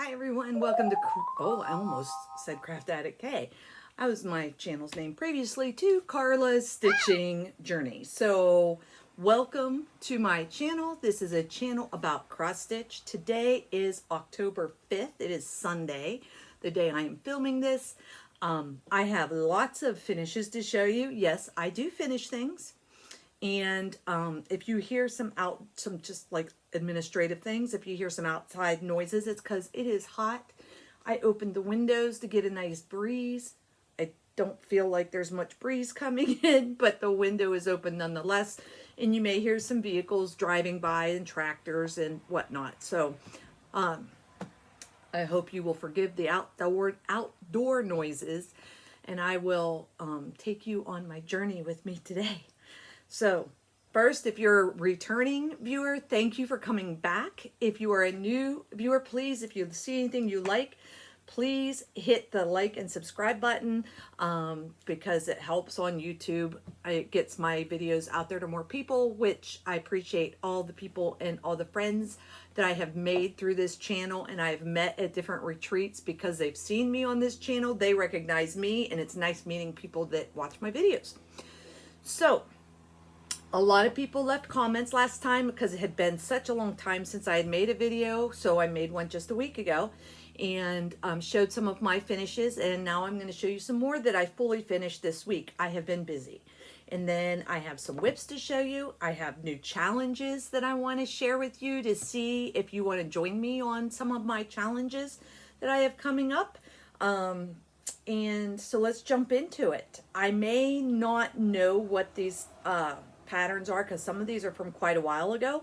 Hi everyone, welcome to, oh, I almost said Craft Addict K. I was my channel's name previously to Carla's Stitching Journey. So welcome to my channel. This is a channel about cross stitch. Today is October 5th. It is Sunday, the day I am filming this. I have lots of finishes to show you. Yes, I do finish things. And if you hear some just like administrative things, if you hear some outside noises, it's because it is hot. I opened the windows to get a nice breeze. I don't feel like there's much breeze coming in, but the window is open nonetheless. And you may hear some vehicles driving by and tractors and whatnot. So I hope you will forgive the outdoor noises, and I will take you on my journey with me today. So first, if you're a returning viewer, thank you for coming back. If you are a new viewer, please, if you see anything you like, please hit the like and subscribe button because it helps on YouTube. It gets my videos out there to more people, which I appreciate all the people and all the friends that I have made through this channel and I've met at different retreats because they've seen me on this channel. They recognize me, and it's nice meeting people that watch my videos. So, a lot of people left comments last time because it had been such a long time since I had made a video. So I made one just a week ago and showed some of my finishes. And now I'm going to show you some more that I fully finished this week. I have been busy. And then I have some WIPs to show you. I have new challenges that I want to share with you to see if you want to join me on some of my challenges that I have coming up. And so let's jump into it. I may not know what these patterns are because some of these are from quite a while ago.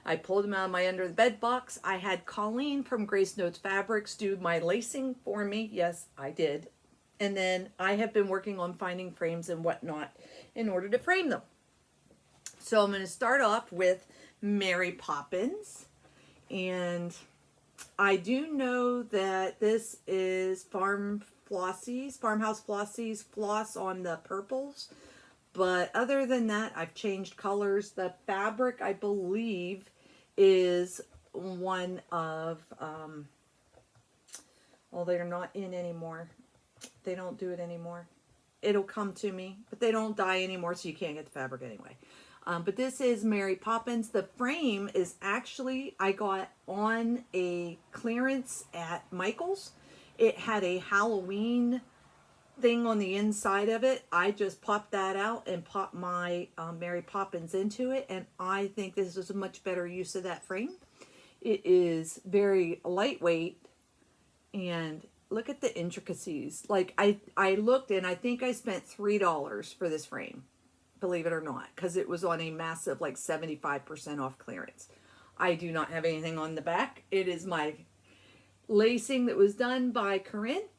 I pulled them out of my under the bed box. I had Colleen from Grace Notes Fabrics do my lacing for me. Yes, I did. And then I have been working on finding frames and whatnot in order to frame them. So I'm going to start off with Mary Poppins. And I do know that this is Farmhouse Flossie's floss on the purples. But other than that, I've changed colors. The fabric, I believe, is one of, well, they're not in anymore. They don't do it anymore. It'll come to me, but they don't dye anymore, so you can't get the fabric anyway. But this is Mary Poppins. The frame is actually, I got on a clearance at Michael's. It had a Halloween thing on the inside of it. I just popped that out and popped my Mary Poppins into it, and I think this is a much better use of that frame. It is very lightweight, and look at the intricacies. Like I looked, and I think I spent $3 for this frame, believe it or not, because it was on a massive like 75% off clearance. I do not have anything on the back. It is my lacing that was done by Corinne.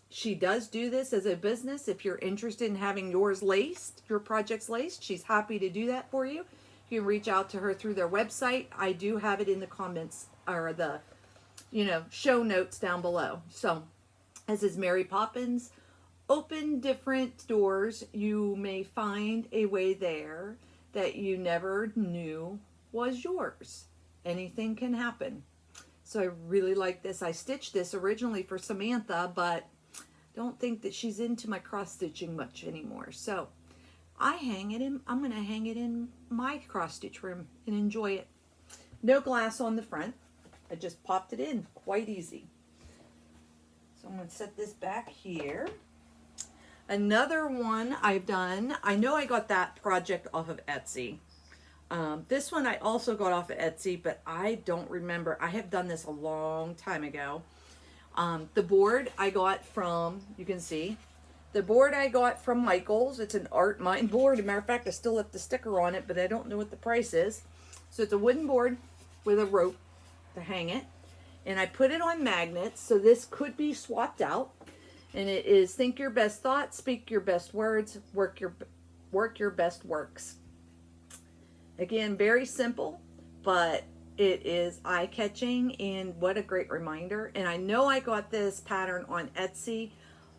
She does do this as a business. If you're interested in having yours laced, your projects laced, she's happy to do that for you. You can reach out to her through their website. I do have it in the comments or the, show notes down below. So, this is Mary Poppins. Open different doors. You may find a way there that you never knew was yours. Anything can happen. So I really like this. I stitched this originally for Samantha, but don't think that she's into my cross stitching much anymore. So I'm going to hang it in my cross stitch room and enjoy it. No glass on the front. I just popped it in, quite easy. So I'm going to set this back here. Another one I've done, I know I got that project off of Etsy. This one I also got off of Etsy, but I don't remember. I have done this a long time ago. The board I got from, you can see, the board I got from Michael's. It's an Art Mine board. As a matter of fact, I still left the sticker on it, but I don't know what the price is. So it's a wooden board with a rope to hang it. And I put it on magnets, so this could be swapped out. And it is think your best thoughts, speak your best words, work your best works. Again, very simple, but it is eye-catching, and what a great reminder. And I know I got this pattern on Etsy.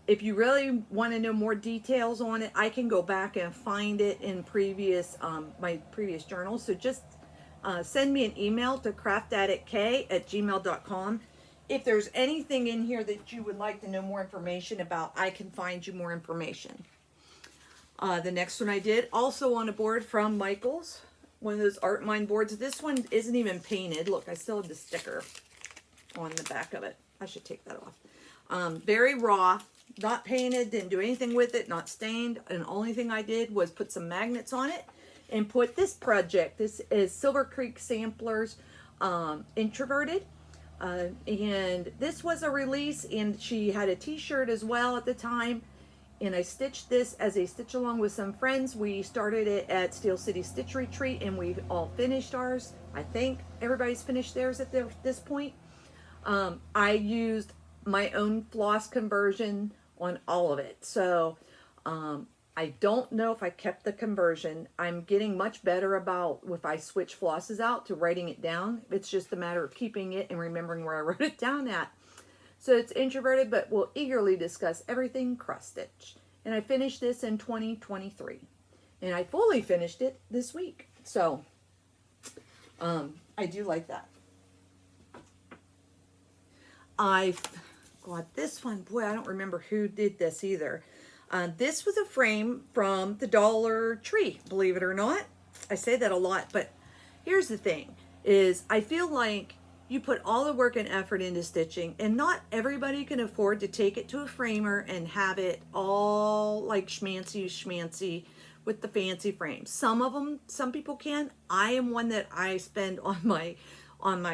If you really want to know more details on it, I can go back and find it in my previous journals. So just send me an email to craftaddictk@gmail.com if there's anything in here that you would like to know more information about, I can find you more information. The next one I did, also on a board from Michael's, one of those Art Mine boards. This one isn't even painted. Look, I still have the sticker on the back of it. I should take that off. Very raw, not painted, didn't do anything with it, not stained. And the only thing I did was put some magnets on it and put this project. This is Silver Creek Samplers Introverted. And this was a release, and she had a t-shirt as well at the time. And I stitched this as a stitch along with some friends. We started it at Steel City Stitch Retreat, and we've all finished ours. I think everybody's finished theirs at this point. I used my own floss conversion on all of it. So I don't know if I kept the conversion. I'm getting much better about if I switch flosses out to writing it down. It's just a matter of keeping it and remembering where I wrote it down at. So it's introverted, but we'll eagerly discuss everything cross stitch. And I finished this in 2023. And I fully finished it this week. So I do like that. I got this one. Boy, I don't remember who did this either. This was a frame from the Dollar Tree, believe it or not. I say that a lot, but here's the thing, is I feel like you put all the work and effort into stitching, and not everybody can afford to take it to a framer and have it all like schmancy with the fancy frames. Some people can. I am one that I spend on my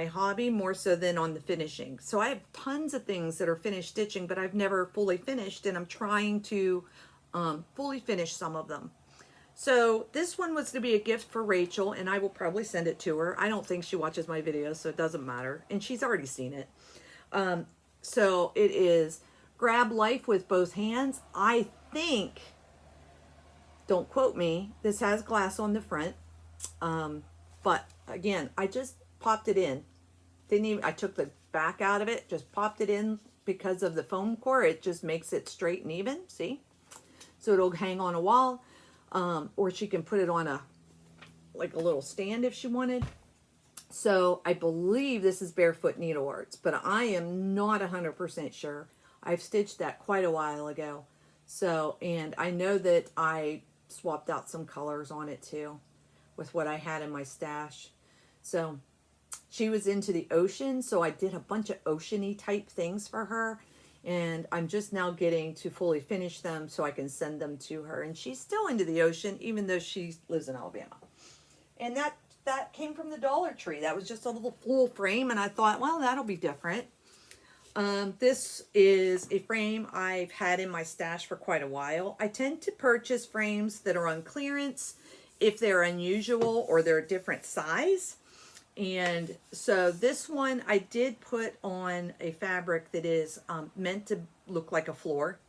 hobby more so than on the finishing. So I have tons of things that are finished stitching, but I've never fully finished, and I'm trying to fully finish some of them. So this one was to be a gift for Rachel, and I will probably send it to her. I don't think she watches my videos, so it doesn't matter, and she's already seen it. So it is Grab Life with Both Hands. I think, don't quote me, this has glass on the front, but again, I just popped it in. I took the back out of it, just popped it in because of the foam core. It just makes it straight and even, see? So it'll hang on a wall, or she can put it on a little stand if she wanted. So I believe this is Barefoot Needleworks, but I am not 100% sure. I've stitched that quite a while ago. So, and I know that I swapped out some colors on it too with what I had in my stash. So she was into the ocean, so I did a bunch of oceany type things for her, and I'm just now getting to fully finish them so I can send them to her. And she's still into the ocean, even though she lives in Alabama. And that came from the Dollar Tree. That was just a little full frame, and I thought, well, that'll be different. This is a frame I've had in my stash for quite a while. I tend to purchase frames that are on clearance if they're unusual or they're a different size. And so this one I did put on a fabric that is meant to look like a floor.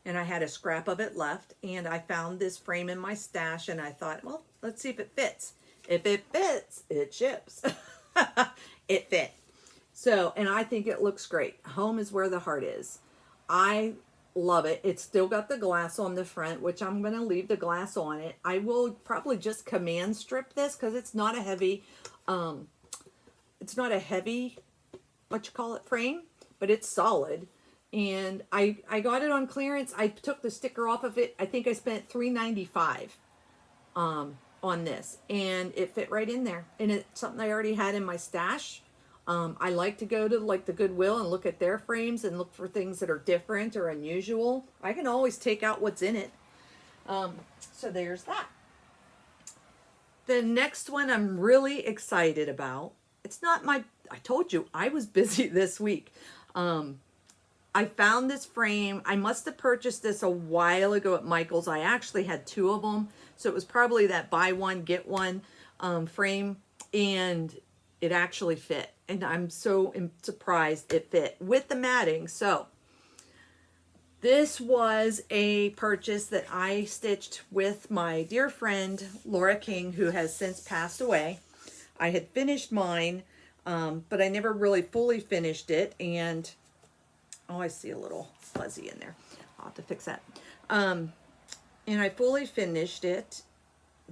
And I had a scrap of it left. And I found this frame in my stash, and I thought, well, let's see if it fits. If it fits, it ships. It fit. So, and I think it looks great. Home is where the heart is. I love it. It's still got the glass on the front, which I'm going to leave the glass on it. I will probably just command strip this because it's not a heavy, what you call it, frame, but it's solid. And I got it on clearance. I took the sticker off of it. I think I spent $3.95 on this, and it fit right in there. And it's something I already had in my stash. I like to go to like the Goodwill and look at their frames and look for things that are different or unusual. I can always take out what's in it. So there's that. The next one I'm really excited about. It's not I told you I was busy this week. I found this frame. I must have purchased this a while ago at Michael's. I actually had two of them. So it was probably that buy one, get one frame. And it actually fit. And I'm so surprised it fit with the matting. So this was a purchase that I stitched with my dear friend Laura King, who has since passed away. I had finished mine, but I never really fully finished it. And oh, I see a little fuzzy in there. I'll have to fix that. And I fully finished it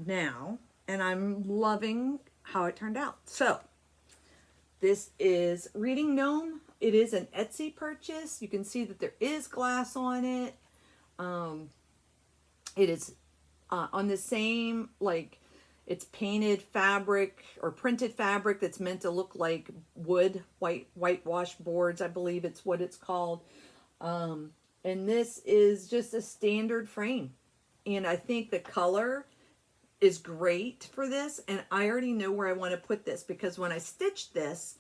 now, and I'm loving how it turned out. So this is Reading Gnome It is an Etsy purchase. You can see that there is glass on it. It is on the same, like, it's painted fabric or printed fabric that's meant to look like wood, whitewash boards, I believe it's what it's called. And this is just a standard frame. And I think the color is great for this. And I already know where I want to put this, because when I stitched this,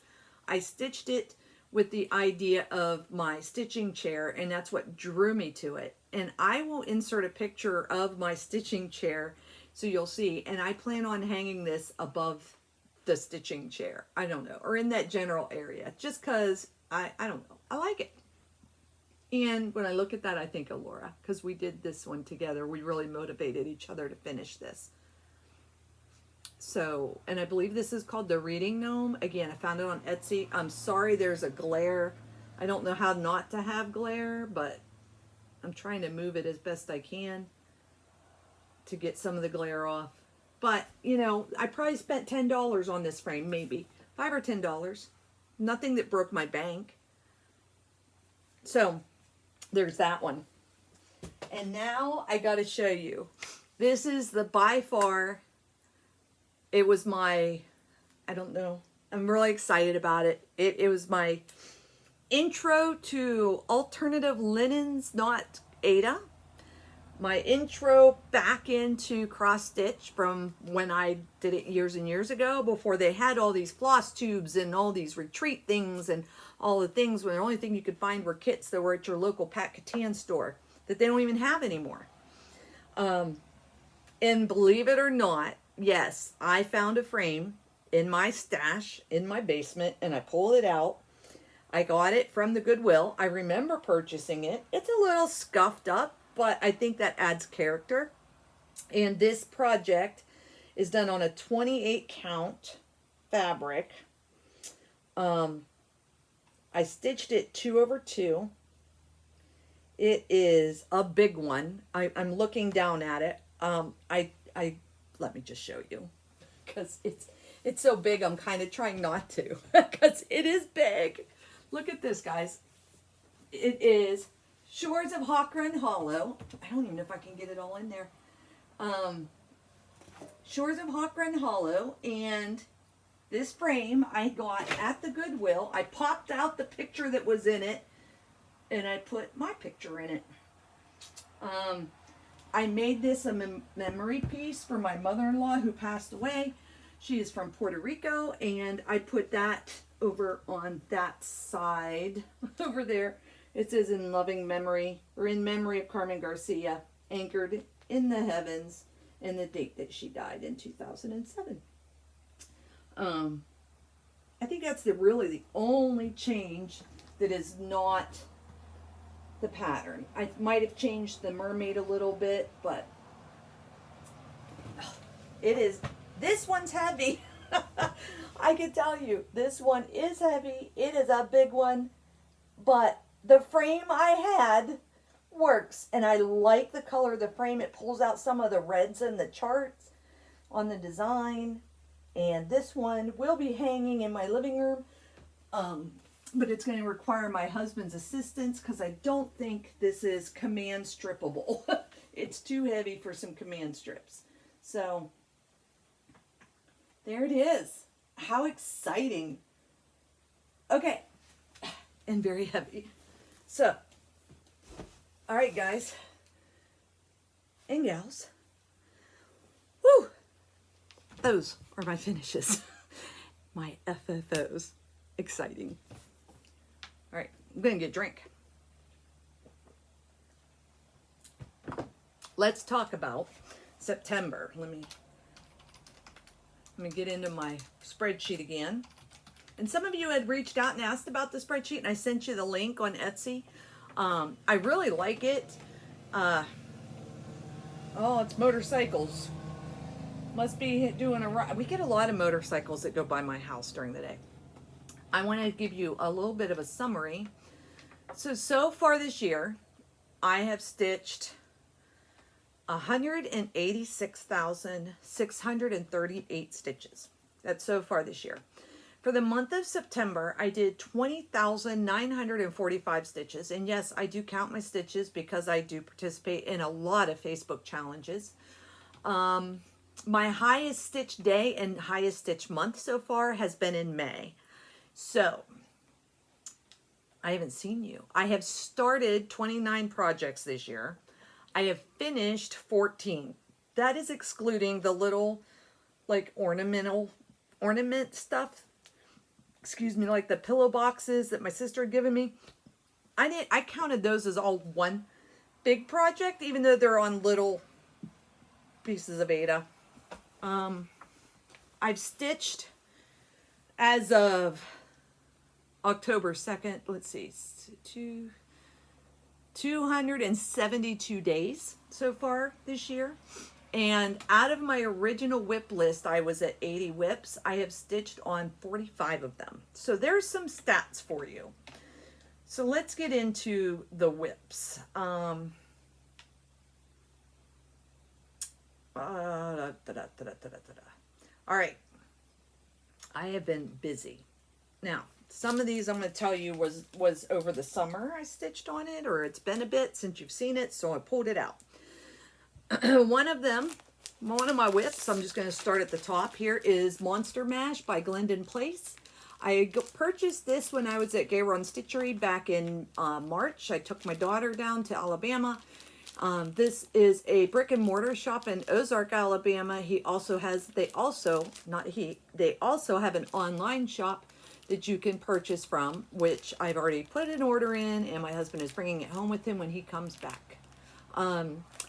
I stitched it with the idea of my stitching chair, and that's what drew me to it. And I will insert a picture of my stitching chair so you'll see. And I plan on hanging this above the stitching chair. I don't know, or in that general area, just because I don't know. I like it. And when I look at that, I think of Laura, because we did this one together. We really motivated each other to finish this. So, and I believe this is called the Reading Gnome. Again, I found it on Etsy. I'm sorry there's a glare. I don't know how not to have glare, but I'm trying to move it as best I can to get some of the glare off. But, you know, I probably spent $10 on this frame, maybe. $5 or $10. Nothing that broke my bank. So, there's that one. And now I got to show you. This is the by far... It was my, I don't know, I'm really excited about it. It was my intro to alternative linens, not Ada. My intro back into cross stitch from when I did it years and years ago, before they had all these floss tubes and all these retreat things and all the things, when the only thing you could find were kits that were at your local Pat Catan store that they don't even have anymore. And believe it or not, yes, I found a frame in my stash in my basement, and I pulled it out. I got it from the Goodwill. I remember purchasing it. It's a little scuffed up, but I think that adds character. And this project is done on a 28 count fabric. I stitched it 2/2. It is a big one. I'm looking down at it. Let me just show you, because it's so big. I'm kind of trying not to, because it is big. Look at this, guys. It is Shores of Hawkrun Hollow. I don't even know if I can get it all in there. Shores of Hawkrun Hollow, and this frame I got at the Goodwill. I popped out the picture that was in it, and I put my picture in it. I made this a memory piece for my mother-in-law who passed away. She is from Puerto Rico, and I put that over on that side over there. It says in loving memory, or in memory of Carmen Garcia, anchored in the heavens, and the date that she died in 2007. I think that's really the only change that is not the pattern. I might have changed the mermaid a little bit, but it is, this one's heavy. I can tell you, this one is heavy. It is a big one, but the frame I had works, and I like the color of the frame. It pulls out some of the reds in the charts on the design, and this one will be hanging in my living room. But it's going to require my husband's assistance, because I don't think this is command strippable. It's too heavy for some command strips. So, there it is. How exciting. Okay. And very heavy. So, alright guys. And gals. Woo! Those are my finishes. My FFOs. Exciting. All right, I'm going to get a drink. Let's talk about September. Let me get into my spreadsheet again. And some of you had reached out and asked about the spreadsheet, and I sent you the link on Etsy. I really like it. Oh, it's motorcycles. Must be doing a ride. We get a lot of motorcycles that go by my house during the day. I want to give you a little bit of a summary. So far this year, I have stitched 186,638 stitches. That's so far this year. For the month of September, I did 20,945 stitches. And yes, I do count my stitches because I do participate in a lot of Facebook challenges. My highest stitch day and highest stitch month so far has been in May. So, I haven't seen you. I have started 29 projects this year. I have finished 14. That is excluding the little, like, ornament stuff. Excuse me, like the pillow boxes that my sister had given me. I counted those as all one big project, even though they're on little pieces of Ada. I've stitched as of October 2nd, let's see, 272 days so far this year. And out of my original WIP list, I was at 80 WIPs. I have stitched on 45 of them. So there's some stats for you. So let's get into the WIPs. All right. I have been busy. Now, some of these I'm going to tell you was over the summer I stitched on it, or it's been a bit since you've seen it, so I pulled it out. One of my WIPs, I'm just going to start at the top here, is Monster Mash by Glendon Place. I purchased this when I was at GaRon Stitchery back in March. I took my daughter down to Alabama. This is a brick and mortar shop in Ozark, Alabama. They also have an online shop that you can purchase from, which I've already put an order in, and my husband is bringing it home with him when he comes back.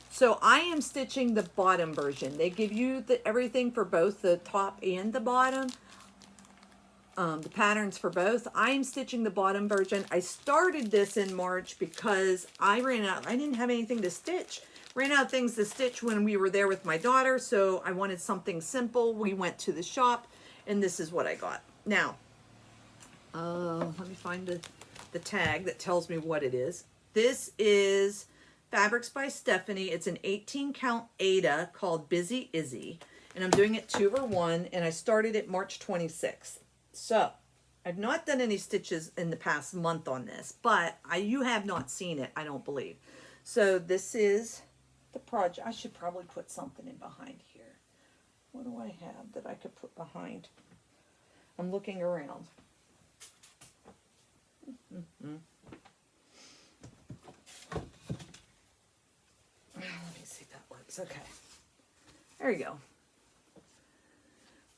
So I am stitching the bottom version. They give you everything for both the top and the bottom. The patterns for both. I am stitching the bottom version. I started this in March because I ran out. I didn't have anything to stitch. Ran out of things to stitch when we were there with my daughter, so I wanted something simple. We went to the shop, and this is what I got. Now, let me find the tag that tells me what it is. This is Fabrics by Stephanie. It's an 18 count Ada called Busy Izzy, and I'm doing it 2/1, and I started it March 26th. So I've not done any stitches in the past month on this, but you have not seen it, I don't believe. So this is the project. I should probably put something in behind here. What do I have that I could put behind? I'm looking around. Let me see if that works. Okay. There you go.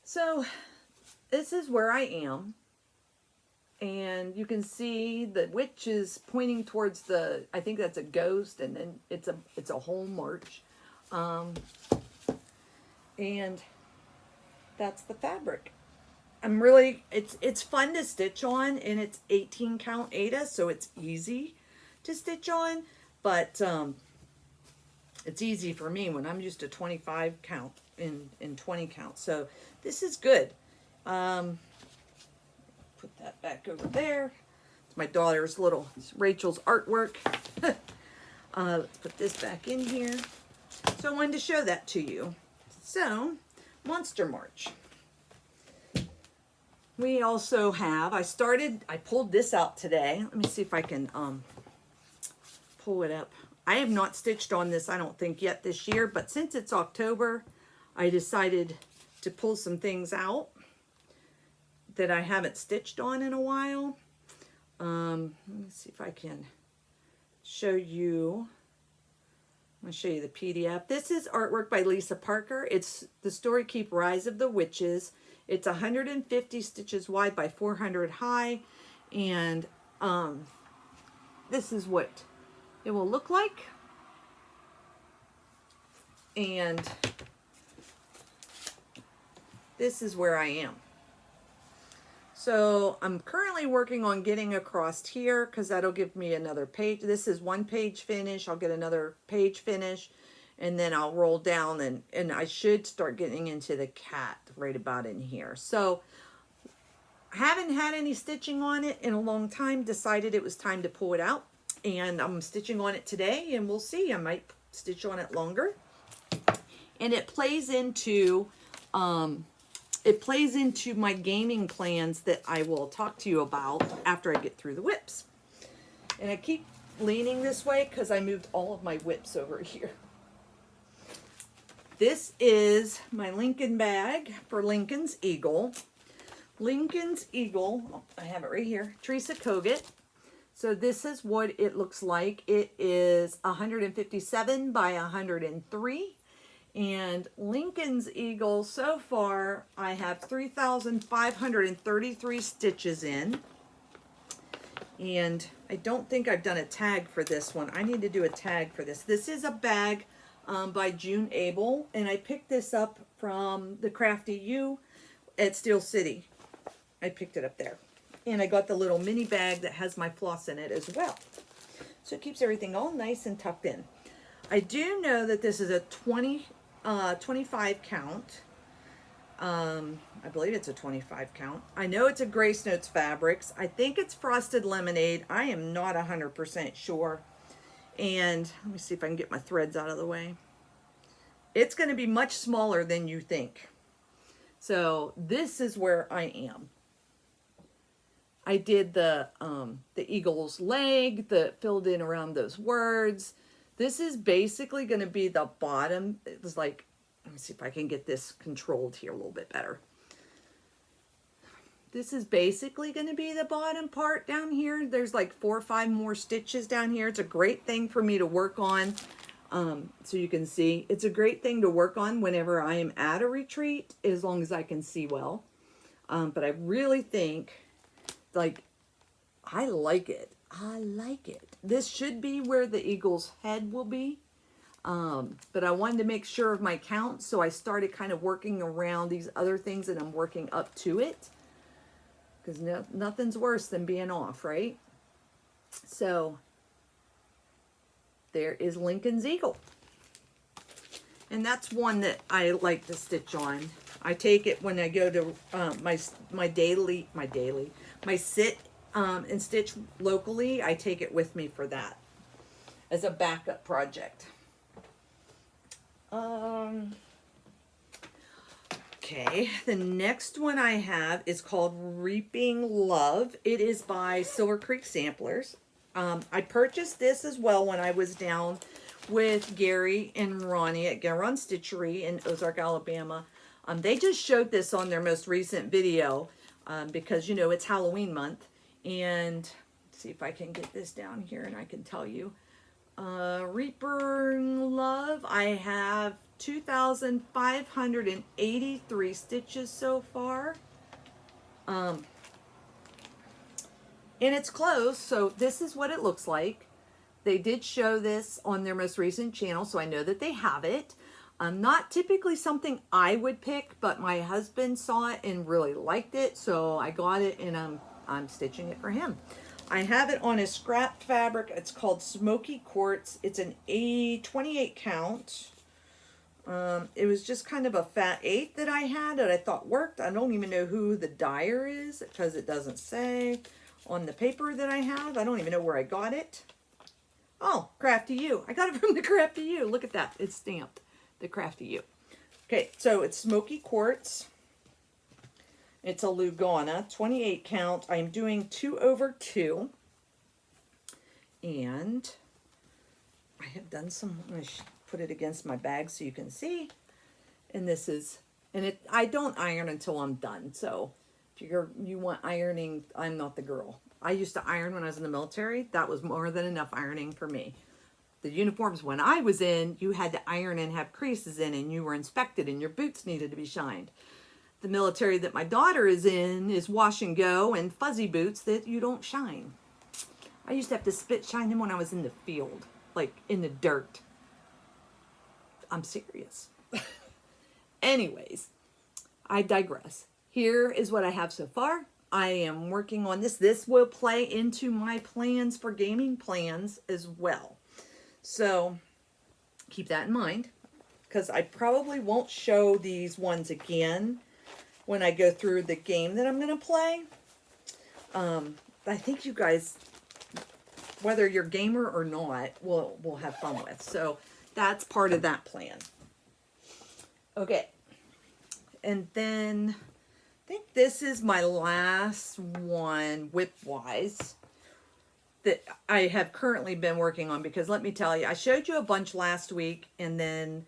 So this is where I am. And you can see the witch is pointing towards I think that's a ghost, and then it's a whole march. And that's the fabric. It's fun to stitch on, and it's 18 count Ada, so it's easy to stitch on, but it's easy for me when I'm used to 25 count in 20 count. So this is good. Put that back over there. It's my daughter's Rachel's artwork. Let's put this back in here. So I wanted to show that to you. So, Monster March. We also have, I pulled this out today. Let me see if I can pull it up. I have not stitched on this, I don't think, yet this year, but since it's October, I decided to pull some things out that I haven't stitched on in a while. Let me see if I can show you. I'm going to show you the PDF. This is artwork by Lisa Parker. It's the Story Keep Rise of the Witches. It's 150 stitches wide by 400 high, and this is what it will look like. And this is where I am. So I'm currently working on getting across here because that'll give me another page. This is one page finish. I'll get another page finish, and then I'll roll down, and I should start getting into the cat right about in here. So I haven't had any stitching on it in a long time. Decided it was time to pull it out, and I'm stitching on it today, and we'll see. I might stitch on it longer. And it plays into it plays into my gaming plans that I will talk to you about after I get through the WIPs. And I keep leaning this way because I moved all of my WIPs over here. This is my Lincoln bag for Lincoln's Eagle. Lincoln's Eagle, oh, I have it right here, Teresa Kogut. So this is what it looks like. It is 157 by 103. And Lincoln's Eagle, so far, I have 3,533 stitches in. And I don't think I've done a tag for this one. I need to do a tag for this. This is a bag by June Abel, and I picked this up from the Crafty U at Steel City. I picked it up there. And I got the little mini bag that has my floss in it as well. So it keeps everything all nice and tucked in. I do know that this is a 25 count. I believe it's a 25 count. I know it's a Grace Notes Fabrics. I think it's Frosted Lemonade. I am not 100% sure. And let me see if I can get my threads out of the way. It's going to be much smaller than you think. So this is where I am. I did the eagle's leg that filled in around those words. This is basically going to be the bottom. It was like, let me see if I can get this controlled here a little bit better. This is basically going to be the bottom part down here. There's like 4 or 5 more stitches down here. It's a great thing for me to work on. So you can see, it's a great thing to work on whenever I am at a retreat, as long as I can see well. But I really think, like, I like it. I like it. This should be where the eagle's head will be. But I wanted to make sure of my count, so I started kind of working around these other things and I'm working up to it. Because nothing's worse than being off, right? So there is Lincoln's Eagle. And that's one that I like to stitch on. I take it when I go to my sit and stitch locally. I take it with me for that as a backup project. Okay, the next one I have is called Reaping Love. It is by Silver Creek Samplers. I purchased this as well when I was down with Gary and Ronnie at GaRon Stitchery in Ozark, Alabama. They just showed this on their most recent video because, you know, it's Halloween month. And let's see if I can get this down here and I can tell you. Reaping Love, I have 2,583 stitches so far. And it's closed, so this is what it looks like. They did show this on their most recent channel, so I know that they have it. Not typically something I would pick, but my husband saw it and really liked it, so I got it and I'm stitching it for him. I have it on a scrap fabric. It's called Smoky Quartz. It's an 28 count. It was just kind of a fat 8 that I had that I thought worked. I don't even know who the dyer is because it doesn't say on the paper that I have. I don't even know where I got it. Oh, Crafty U. I got it from the Crafty U. Look at that. It's stamped. The Crafty U. Okay, so it's Smoky Quartz. It's a Lugana, 28 count. I'm doing 2/2. And I have done some, I'm going to put it against my bag so you can see. And this is, and I don't iron until I'm done. So if you want ironing, I'm not the girl. I used to iron when I was in the military. That was more than enough ironing for me. The uniforms when I was in, you had to iron and have creases in, and you were inspected and your boots needed to be shined. The military that my daughter is in is wash and go and fuzzy boots that you don't shine. I used to have to spit shine them when I was in the field, like in the dirt. I'm serious. Anyways, I digress. Here is what I have so far. I am working on this. This will play into my plans for gaming plans as well. So keep that in mind, because I probably won't show these ones again when I go through the game that I'm going to play. I think you guys, whether you're gamer or not, will have fun with. So that's part of that plan. Okay. And then think this is my last one WIP-wise that I have currently been working on, because let me tell you, I showed you a bunch last week and then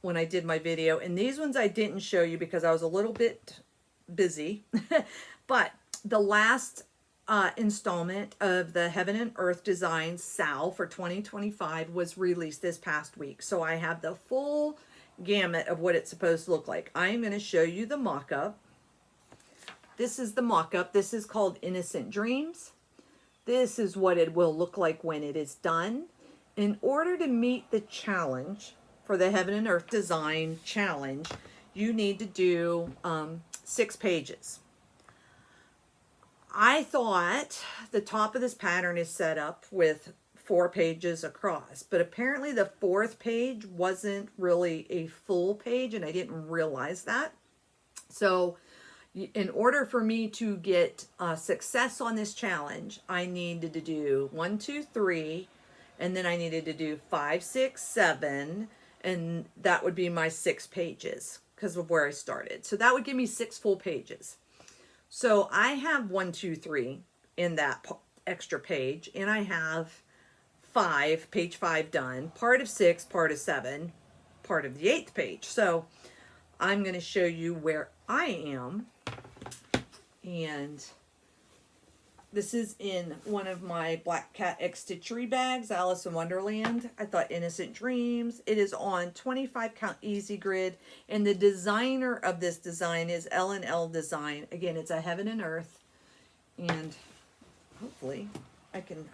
when I did my video, and these ones I didn't show you because I was a little bit busy. But the last installment of the Heaven and Earth Design SAL for 2025 was released this past week. So I have the full gamut of what it's supposed to look like. I am going to show you the mock-up. This is the mock-up. This is called Innocent Dreams. This is what it will look like when it is done. In order to meet the challenge for the Heaven and Earth Design Challenge, you need to do 6 pages. I thought the top of this pattern is set up with 4 pages across, but apparently the 4th page wasn't really a full page, and I didn't realize that. So in order for me to get success on this challenge, I needed to do 1, 2, 3, and then I needed to do 5, 6, 7, and that would be my 6 pages because of where I started. So that would give me 6 full pages. So I have 1, 2, 3 in that extra page, and I have page 5 done, part of 6, part of 7, part of the 8th page. So I'm going to show you where I am. And this is in one of my Black Cat X Stitchery bags, Alice in Wonderland. I thought Innocent Dreams. It is on 25 count easy grid, and the designer of this design is L&L Design. Again, it's a Heaven and Earth, and hopefully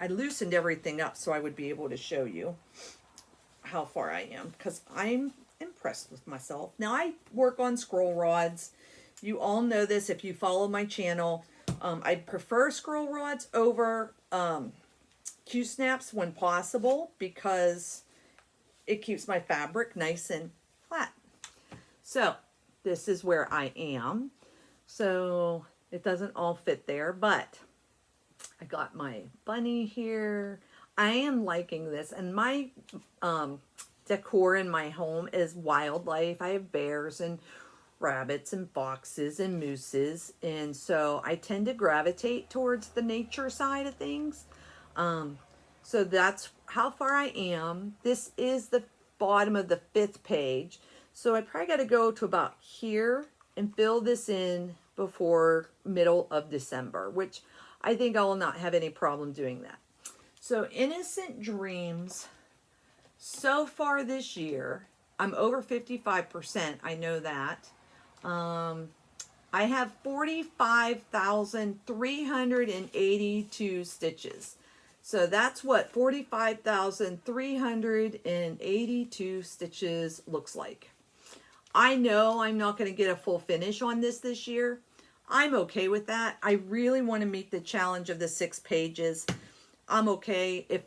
I loosened everything up so I would be able to show you how far I am, because I'm impressed with myself. Now I work on scroll rods. You all know this if you follow my channel. I prefer scroll rods over Q-snaps when possible because it keeps my fabric nice and flat. So this is where I am. So it doesn't all fit there, but I got my bunny here. I am liking this, and my decor in my home is wildlife. I have bears and rabbits and foxes and mooses, and so I tend to gravitate towards the nature side of things. So that's how far I am. This is the bottom of the 5th page, so I probably got to go to about here and fill this in before middle of December, which I think I will not have any problem doing that. So Innocent Dreams, so far this year, I'm over 55%, I know that. I have 45,382 stitches. So that's what 45,382 stitches looks like. I know I'm not going to get a full finish on this year. I'm okay with that. I really want to meet the challenge of the 6 pages. I'm okay if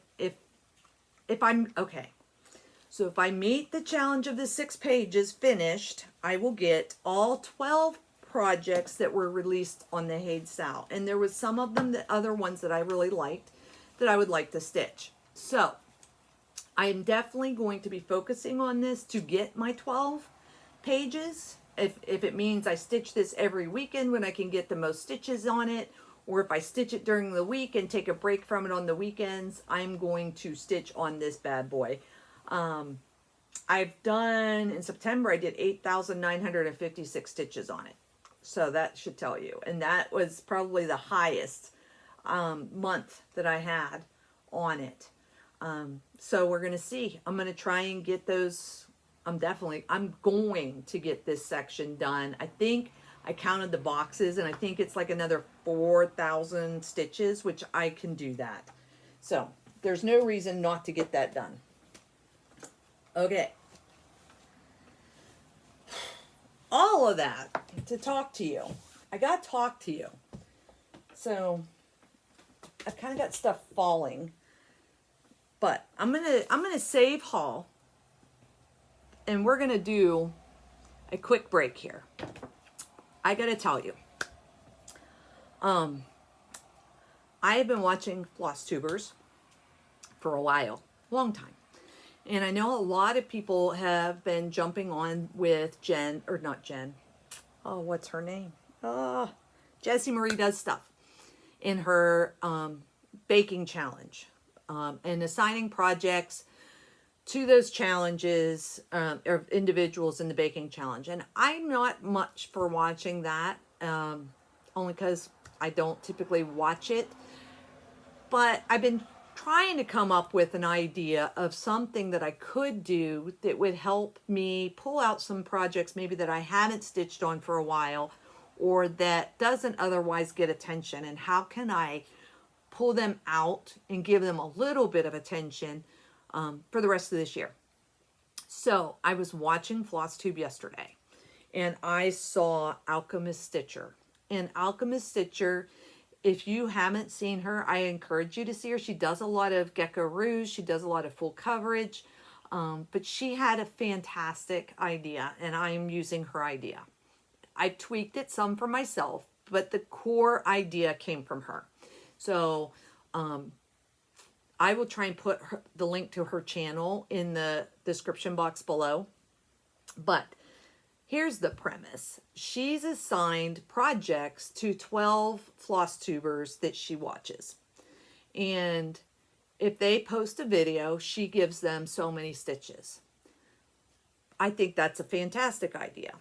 I'm okay. So if I meet the challenge of the 6 pages finished, I will get all 12 projects that were released on the Hayes Sal. And there was some of them, the other ones that I really liked, that I would like to stitch. So I am definitely going to be focusing on this to get my 12 pages. If it means I stitch this every weekend when I can get the most stitches on it, or if I stitch it during the week and take a break from it on the weekends, I'm going to stitch on this bad boy. I've done, in September, I did 8,956 stitches on it. So that should tell you. And that was probably the highest month that I had on it. So we're going to see. I'm going to try and get those. I'm going to get this section done. I think I counted the boxes, and I think it's like another 4,000 stitches, which I can do that. So there's no reason not to get that done. Okay. All of that to talk to you. I got to talk to you. So I kind of got stuff falling, but I'm going to save haul, and we're going to do a quick break here. I got to tell you. I have been watching Floss Tubers for a while, long time. And I know a lot of people have been jumping on with Jen, or not Jen. Oh, what's her name? Jessie Marie does stuff in her baking challenge, and assigning projects to those challenges, or individuals in the baking challenge. And I'm not much for watching that, only because I don't typically watch it. But I've been trying to come up with an idea of something that I could do that would help me pull out some projects maybe that I haven't stitched on for a while, or that doesn't otherwise get attention. And how can I pull them out and give them a little bit of attention for the rest of this year? So I was watching FlossTube yesterday, and I saw Alchemist Stitcher. And Alchemist Stitcher, if you haven't seen her, I encourage you to see her. She does a lot of Gecko Rouge. She does a lot of full coverage. But she had a fantastic idea, and I'm using her idea. I've tweaked it some for myself, but the core idea came from her. So I will try and put the link to her channel in the description box below. But here's the premise. She's assigned projects to 12 floss tubers that she watches. And if they post a video, she gives them so many stitches. I think that's a fantastic idea.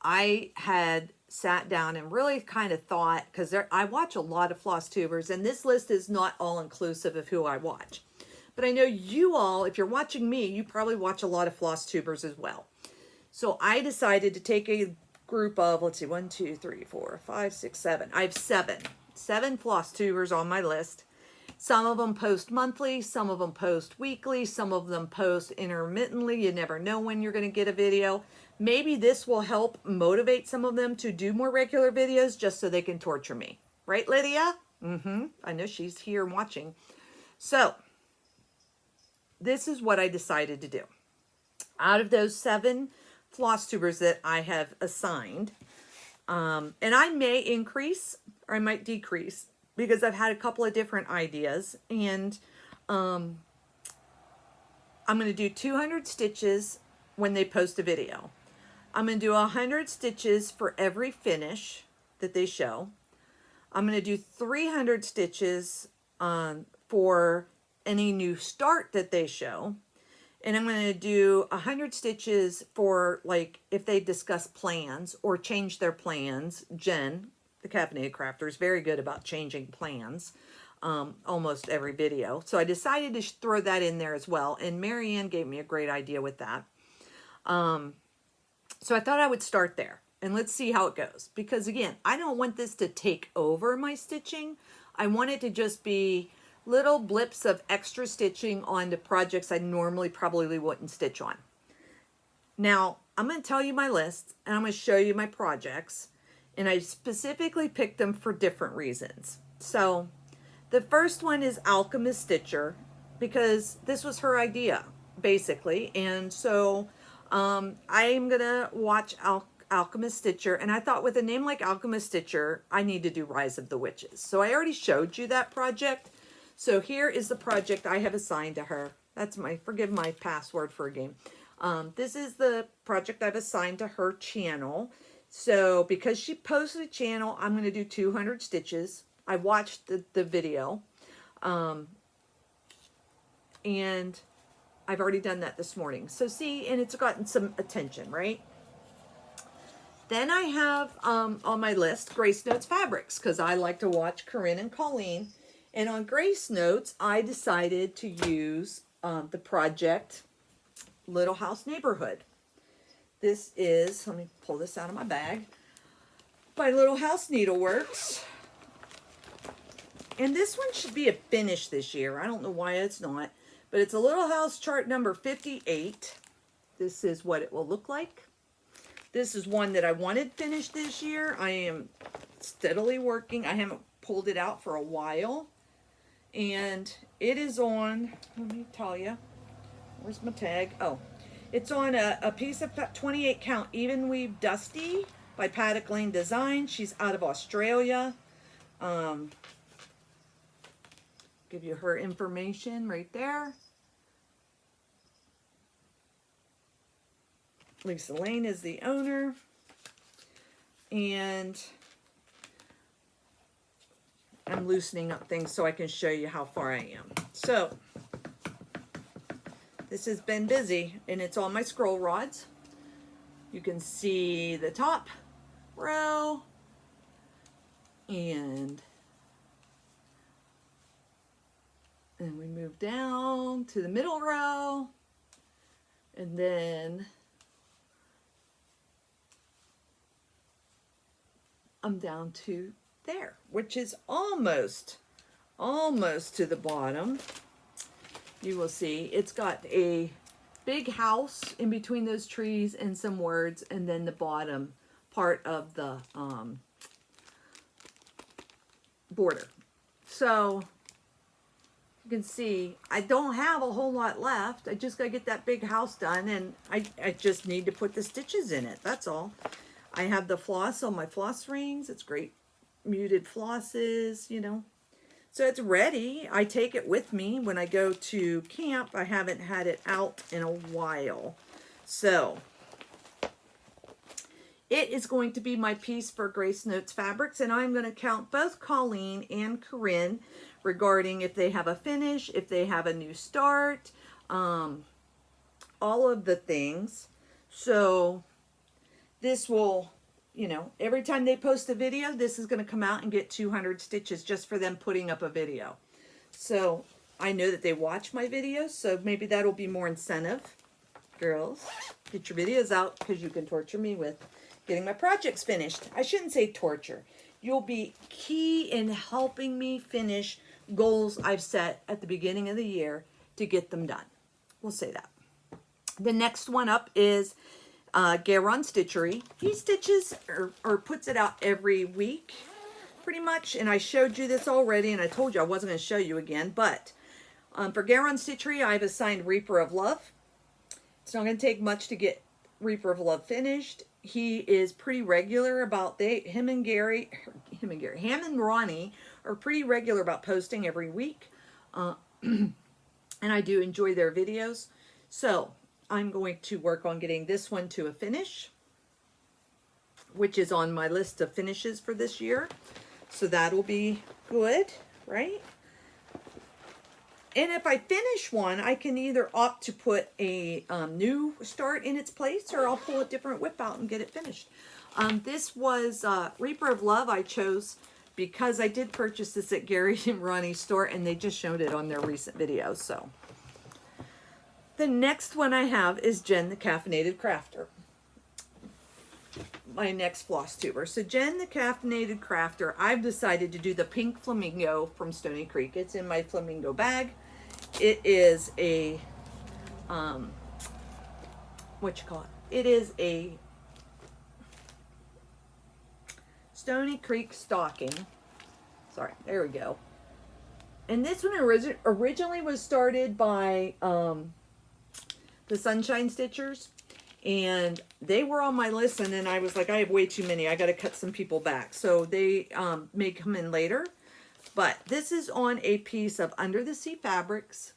I had sat down and really kind of thought, because I watch a lot of floss tubers, and this list is not all inclusive of who I watch. But I know you all, if you're watching me, you probably watch a lot of floss tubers as well. So I decided to take a group of, let's see, 1, 2, 3, 4, 5, 6, 7. I have seven floss tubers on my list. Some of them post monthly, some of them post weekly, some of them post intermittently. You never know when you're going to get a video. Maybe this will help motivate some of them to do more regular videos just so they can torture me. Right, Lydia? I know she's here watching. So this is what I decided to do. Out of those 7 floss tubers that I have assigned, and I may increase or I might decrease because I've had a couple of different ideas, and I'm going to do 200 stitches when they post a video. I'm going to do 100 stitches for every finish that they show. I'm going to do 300 stitches for any new start that they show. And I'm going to do 100 stitches for, like, if they discuss plans or change their plans. Jen, the Caffeinated Crafter, is very good about changing plans almost every video. So I decided to throw that in there as well. And Marianne gave me a great idea with that. So I thought I would start there, and let's see how it goes. Because again, I don't want this to take over my stitching. I want it to just be little blips of extra stitching on the projects I normally probably wouldn't stitch on. Now, I'm going to tell you my list, and I'm going to show you my projects, and I specifically picked them for different reasons. So the first one is Alchemist Stitcher, because this was her idea, basically. And so I'm going to watch Alchemist Stitcher, and I thought with a name like Alchemist Stitcher, I need to do Rise of the Witches. So I already showed you that project. So here is the project I have assigned to her. That's my, forgive my password for a game. This is the project I've assigned to her channel. So because she posted a channel, I'm going to do 200 stitches. I watched the video. And I've already done that this morning. So see, and it's gotten some attention, right? Then I have on my list Grace Notes Fabrics, because I like to watch Corinne and Colleen. And on Grace Notes, I decided to use the project Little House Neighborhood. This is, let me pull this out of my bag, by Little House Needleworks. And this one should be a finish this year. I don't know why it's not, but it's a Little House chart number 58. This is what it will look like. This is one that I wanted finished this year. I am steadily working. I haven't pulled it out for a while. And it is on, let me tell you, where's my tag? Oh, it's on a piece of 28 count even weave Dusty by Paddock Lane Design. She's out of Australia. Give you her information right there. Lisa Lane is the owner. And I'm loosening up things so I can show you how far I am. So this has been busy, and it's on my scroll rods. You can see the top row and we move down to the middle row, and then I'm down to there, which is almost to the bottom. You will see it's got a big house in between those trees and some words, and then the bottom part of the border. So you can see I don't have a whole lot left. I just got to get that big house done, and I just need to put the stitches in it. That's all. I have the floss on my floss rings. It's great muted flosses, you know. So it's ready. I take it with me when I go to camp. I haven't had it out in a while. So it is going to be my piece for Grace Notes Fabrics, and I'm going to count both Colleen and Corinne regarding if they have a finish, if they have a new start, all of the things. So this will, you know, every time they post a video, this is going to come out and get 200 stitches just for them putting up a video. So I know that they watch my videos, so maybe that'll be more incentive. Girls, get your videos out, because you can torture me with getting my projects finished. I shouldn't say torture. You'll be key in helping me finish goals I've set at the beginning of the year to get them done. We'll say that. The next one up is GaRon Stitchery. He stitches or puts it out every week, pretty much. And I showed you this already, and I told you I wasn't going to show you again. But for GaRon Stitchery, I've assigned Reaper of Love. It's not going to take much to get Reaper of Love finished. He is pretty regular about him and Ronnie are pretty regular about posting every week. And I do enjoy their videos. So I'm going to work on getting this one to a finish, which is on my list of finishes for this year. So that'll be good, right? And if I finish one, I can either opt to put a new start in its place, or I'll pull a different whip out and get it finished. This was Reaper of Love I chose because I did purchase this at Gary and Ronnie's store, and they just showed it on their recent videos. So the next one I have is Jen the Caffeinated Crafter, my next floss tuber. So Jen the Caffeinated Crafter, I've decided to do the pink flamingo from Stony Creek. It's in my flamingo bag. It is a it is a Stony Creek stocking. Sorry, there we go. And this one originally was started by the Sunshine Stitchers, and they were on my list, and then I was like, I have way too many. I got to cut some people back. So they may come in later. But this is on a piece of Under the Sea Fabrics.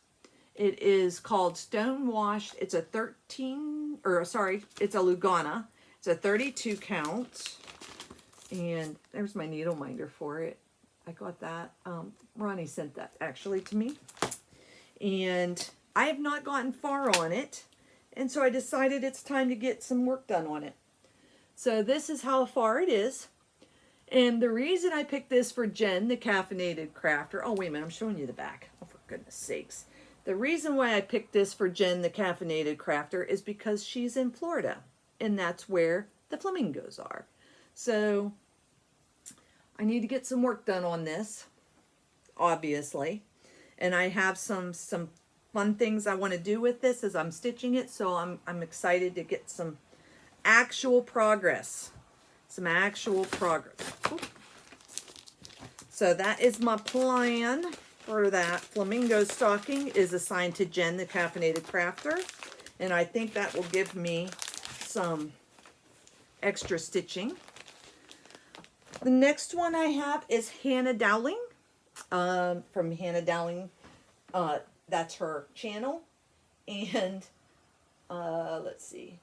It is called Stone Washed. It's a it's a Lugana. It's a 32 count. And there's my needle minder for it. I got that. Ronnie sent that actually to me. And I have not gotten far on it. And so I decided it's time to get some work done on it. So this is how far it is. And the reason I picked this for Jen, the Caffeinated Crafter. Oh, wait a minute. I'm showing you the back. Oh, for goodness sakes. The reason why I picked this for Jen, the Caffeinated Crafter, is because she's in Florida. And that's where the flamingos are. So I need to get some work done on this, obviously. And I have some fun things I want to do with this as I'm stitching it. So I'm excited to get some actual progress. Some actual progress. Ooh. So that is my plan for that. Flamingo stocking is assigned to Jen, the Caffeinated Crafter. And I think that will give me some extra stitching. The next one I have is Hannah Dowling. From Hannah Dowling. That's her channel. And let's see.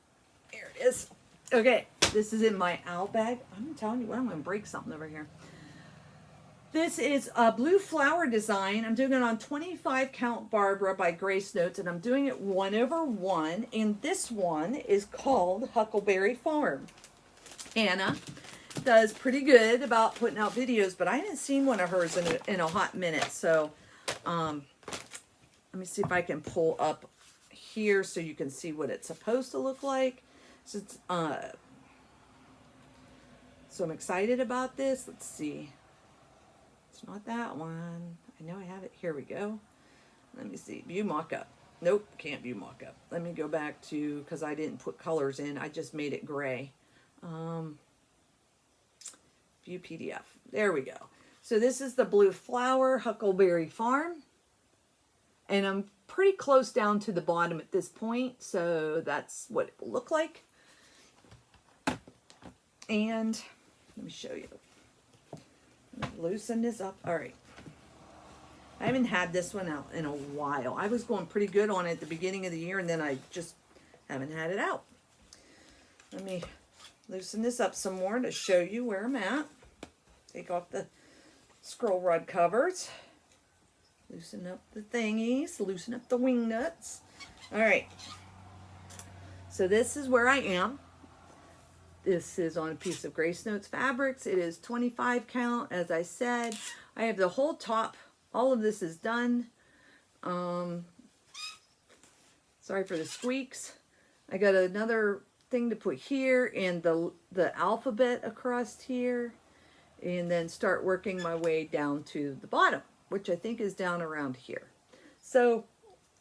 Here it is. Okay. This is in my owl bag. I'm telling you what, I'm going to break something over here. This is a blue flower design. I'm doing it on 25 count Barbara by Grace Notes, and I'm doing it 1/1. And this one is called Huckleberry Farm. Hannah does pretty good about putting out videos, but I haven't seen one of hers in a hot minute. So let me see if I can pull up here so you can see what it's supposed to look like. So, so I'm excited about this. Let's see. It's not that one. I know I have it. Here we go. Let me see. View mock-up. Nope, can't view mock-up. Let me go back to, because I didn't put colors in. I just made it gray. View PDF. There we go. So this is the blue flower Huckleberry Farm. And I'm pretty close down to the bottom at this point. So that's what it will look like. And let me show you. Loosen this up. All right. I haven't had this one out in a while. I was going pretty good on it at the beginning of the year, and then I just haven't had it out. Let me loosen this up some more to show you where I'm at. Take off the scroll rod covers. Loosen up the thingies. Loosen up the wing nuts. All right. So this is where I am. This is on a piece of Grace Notes Fabrics. It is 25 count, as I said. I have the whole top. All of this is done. Sorry for the squeaks. I got another thing to put here and the alphabet across here. And then start working my way down to the bottom, which I think is down around here. So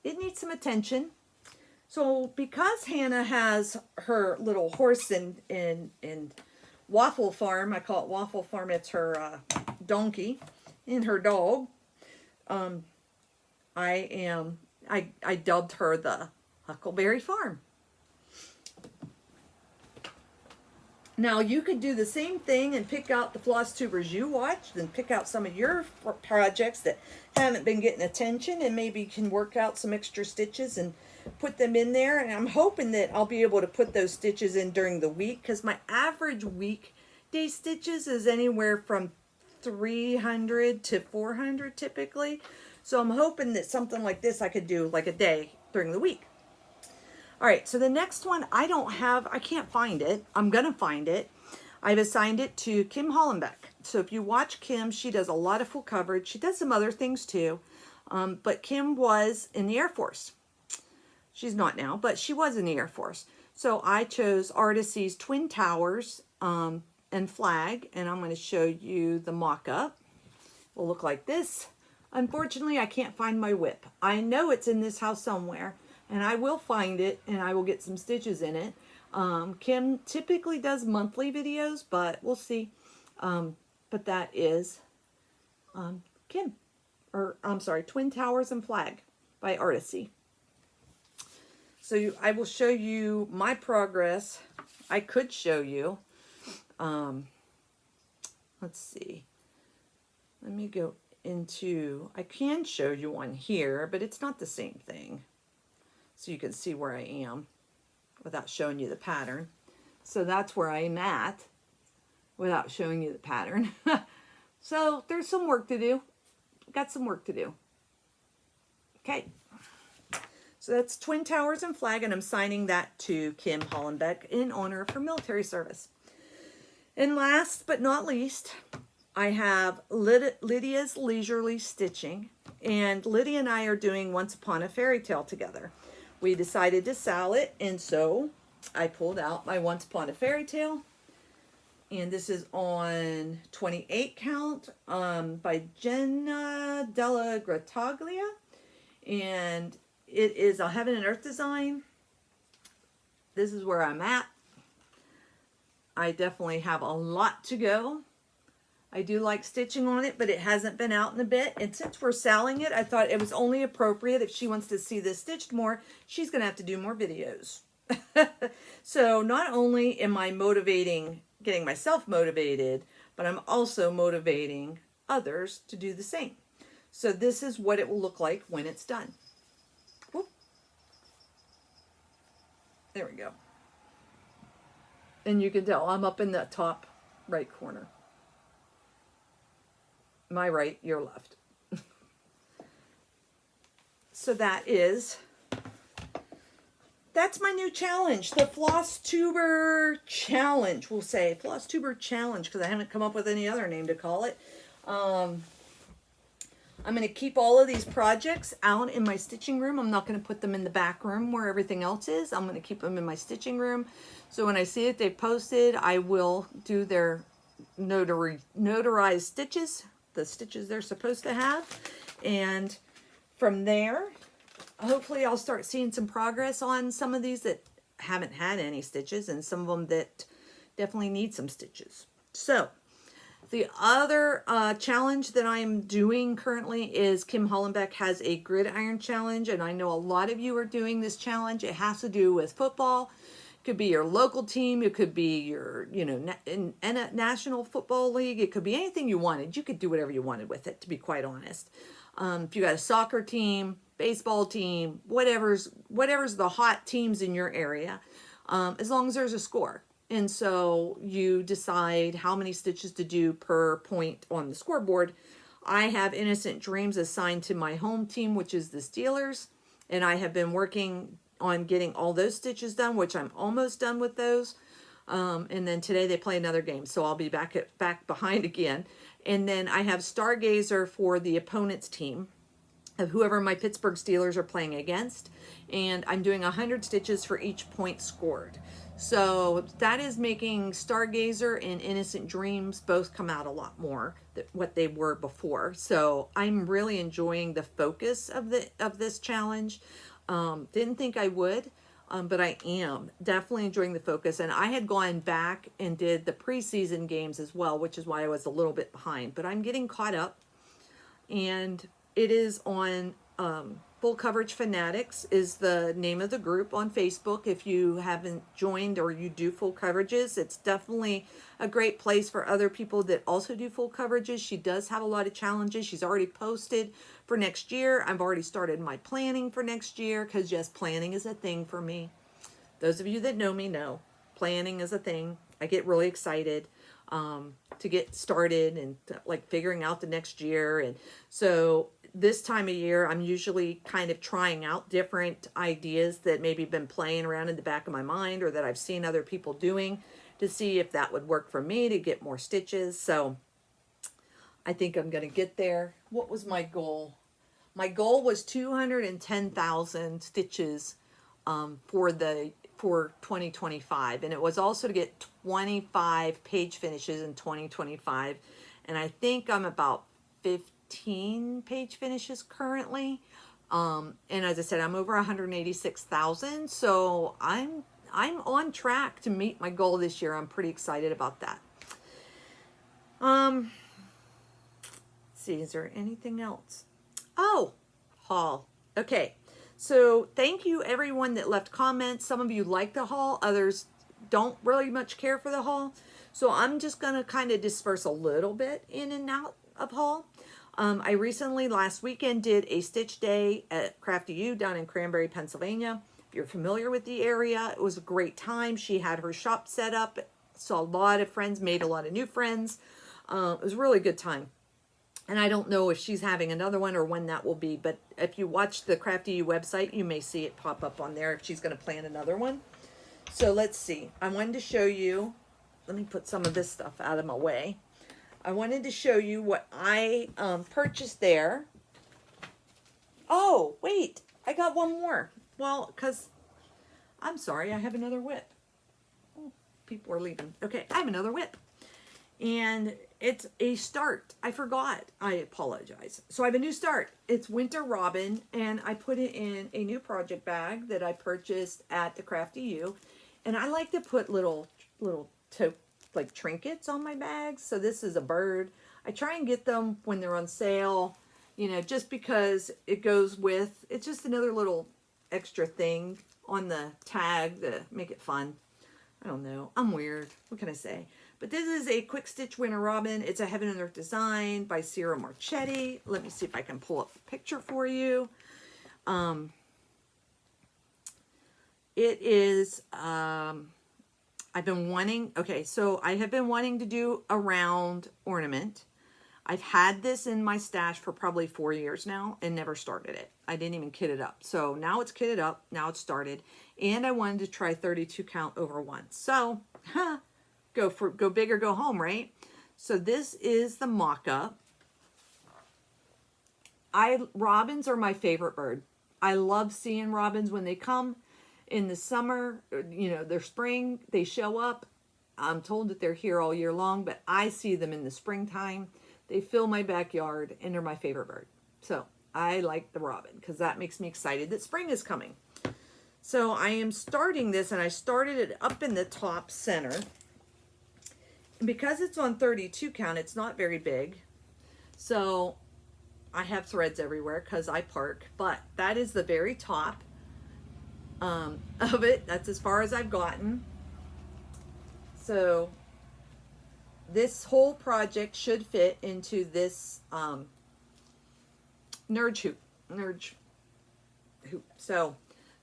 it needs some attention. So because Hannah has her little horse in Waffle Farm, I call it Waffle Farm, it's her donkey and her dog, I dubbed her the Huckleberry Farm. Now you could do the same thing and pick out the floss tubers you watched and pick out some of your projects that haven't been getting attention and maybe can work out some extra stitches and put them in there. And I'm hoping that I'll be able to put those stitches in during the week, because my average weekday stitches is anywhere from 300 to 400 typically. So I'm hoping that something like this I could do like a day during the week. All right, so the next one I can't find it. I'm gonna find it. I've assigned it to Kim Hollenbeck. So if you watch Kim, she does a lot of full coverage. She does some other things too. But Kim was in the Air Force. She's not now, but she was in the Air Force. So I chose Artisy's Twin Towers and flag, and I'm going to show you the mock-up. It will look like this. Unfortunately, I can't find my WIP. I know it's in this house somewhere, and I will find it, and I will get some stitches in it. Kim typically does monthly videos, but we'll see. But that is Kim, or I'm sorry, Twin Towers and Flag by Artisy. So I will show you my progress. I could show you. Let's see. Let me go into, I can show you one here, but it's not the same thing. So you can see where I am without showing you the pattern. So that's where I'm at without showing you the pattern. So there's some work to do. Got some work to do. Okay. So that's Twin Towers and Flag, and I'm signing that to Kim Hollenbeck in honor of her military service. And last but not least, I have Lydia's Leisurely Stitching, and Lydia and I are doing Once Upon a Fairy Tale together. We decided to sell it, and so I pulled out my Once Upon a Fairy Tale, and this is on 28 count by Jenna Della Grataglia, and it is a Heaven and Earth design. This is where I'm at. I definitely have a lot to go. I do like stitching on it, but it hasn't been out in a bit. And since we're selling it, I thought it was only appropriate if she wants to see this stitched more, she's going to have to do more videos. So not only am I getting myself motivated, but I'm also motivating others to do the same. So this is what it will look like when it's done. Whoop. There we go. And you can tell I'm up in the top right corner. My right, your left. So that's my new challenge, the Floss Tuber Challenge, we'll say. Floss Tuber Challenge, because I haven't come up with any other name to call it. I'm going to keep all of these projects out in my stitching room. I'm not going to put them in the back room where everything else is. I'm going to keep them in my stitching room. So when I see it, they've posted, I will do their notarized stitches, the stitches they're supposed to have. And from there, hopefully I'll start seeing some progress on some of these that haven't had any stitches, and some of them that definitely need some stitches. So the other challenge that I'm doing currently is Kim Hollenbeck has a gridiron challenge, and I know a lot of you are doing this challenge. It has to do with football. It could be your local team. It could be your, in a national football league. It could be anything you wanted. You could do whatever you wanted with it, to be quite honest. If you got a soccer team, baseball team, whatever's the hot teams in your area, as long as there's a score. And so you decide how many stitches to do per point on the scoreboard. I have Innocent Dreams assigned to my home team, which is the Steelers. And I have been working on getting all those stitches done, which I'm almost done with those. And then today they play another game, so I'll be back behind again. And then I have Stargazer for the opponent's team, of whoever my Pittsburgh Steelers are playing against. And I'm doing 100 stitches for each point scored. So that is making Stargazer and Innocent Dreams both come out a lot more than what they were before. So I'm really enjoying the focus of this challenge. Didn't think I would, but I am definitely enjoying the focus. And I had gone back and did the preseason games as well, which is why I was a little bit behind. But I'm getting caught up, and it is on Full Coverage Fanatics is the name of the group on Facebook. If you haven't joined or you do full coverages, it's definitely a great place for other people that also do full coverages. She does have a lot of challenges. She's already posted for next year. I've already started my planning for next year, because yes, planning is a thing for me. Those of you that know me know planning is a thing. I get really excited to get started and like figuring out the next year. And so this time of year, I'm usually kind of trying out different ideas that maybe been playing around in the back of my mind, or that I've seen other people doing, to see if that would work for me to get more stitches. So I think I'm going to get there. What was my goal? My goal was 210,000 stitches for 2025. And it was also to get 25 page finishes in 2025. And I think I'm about 15 page finishes currently. And as I said, I'm over 186,000. So I'm on track to meet my goal this year. I'm pretty excited about that. Let's see, is there anything else? Oh, haul. Okay. So thank you everyone that left comments. Some of you like the haul, others don't really much care for the haul. So I'm just going to kind of disperse a little bit in and out of haul. I recently, last weekend, did a stitch day at Crafty U down in Cranberry, Pennsylvania. If you're familiar with the area, it was a great time. She had her shop set up, saw a lot of friends, made a lot of new friends. It was a really good time. And I don't know if she's having another one or when that will be, but if you watch the Crafty U website, you may see it pop up on there if she's going to plan another one. So let's see. I wanted to show you, let me put some of this stuff out of my way. I wanted to show you what I purchased there. Oh, wait, I got one more. Well, because, I'm sorry, I have another WIP. Oh, people are leaving. Okay, I have another WIP. And it's a start. I forgot. I apologize. So I have a new start. It's Winter Robin, and I put it in a new project bag that I purchased at the Crafty U. And I like to put little like trinkets on my bags. So this is a bird. I try and get them when they're on sale, you know, just because it goes with, it's just another little extra thing on the tag to make it fun. I don't know. I'm weird. What can I say? But this is a Quick Stitch Winter Robin. It's a Heaven and Earth design by Sierra Marchetti. Let me see if I can pull up a picture for you. It is I've been wanting, okay, so I have been wanting to do a round ornament. I've had this in my stash for probably 4 years now and never started it. I didn't even kit it up. So now it's kitted up, now it's started. And I wanted to try 32 count over once. So, go big or go home, right? So this is the mock-up. Robins are my favorite bird. I love seeing robins when they come in the summer, you know, they're spring, they show up. I'm told that they're here all year long, but I see them in the springtime. They fill my backyard and they're my favorite bird. So I like the robin because that makes me excited that spring is coming. So I am starting this, and I started it up in the top center. And because it's on 32 count, it's not very big. So I have threads everywhere because I park, but that is the very top of it. That's as far as I've gotten. So this whole project should fit into this Nerge hoop. So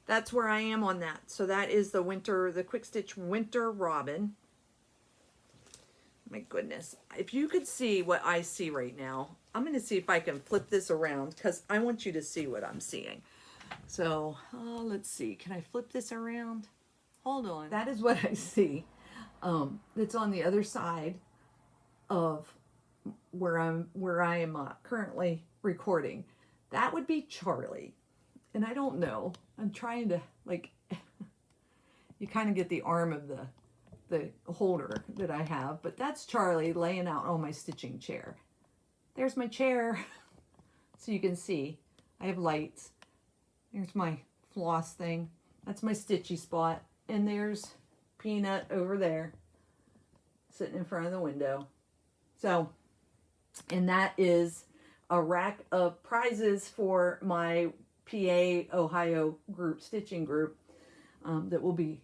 that's where I am on that. So that is the Quick Stitch Winter Robin. My goodness. If you could see what I see right now, I'm going to see if I can flip this around because I want you to see what I'm seeing. So let's see. Can I flip this around? Hold on. That is what I see. That's on the other side of where I am currently recording. That would be Charlie. And I don't know. I'm trying to, like, you kind of get the arm of the holder that I have, but that's Charlie laying out on my stitching chair. There's my chair. So you can see I have lights. There's my floss thing. That's my stitchy spot. And there's Peanut over there sitting in front of the window. So, and that is a rack of prizes for my PA Ohio group, stitching group, that will be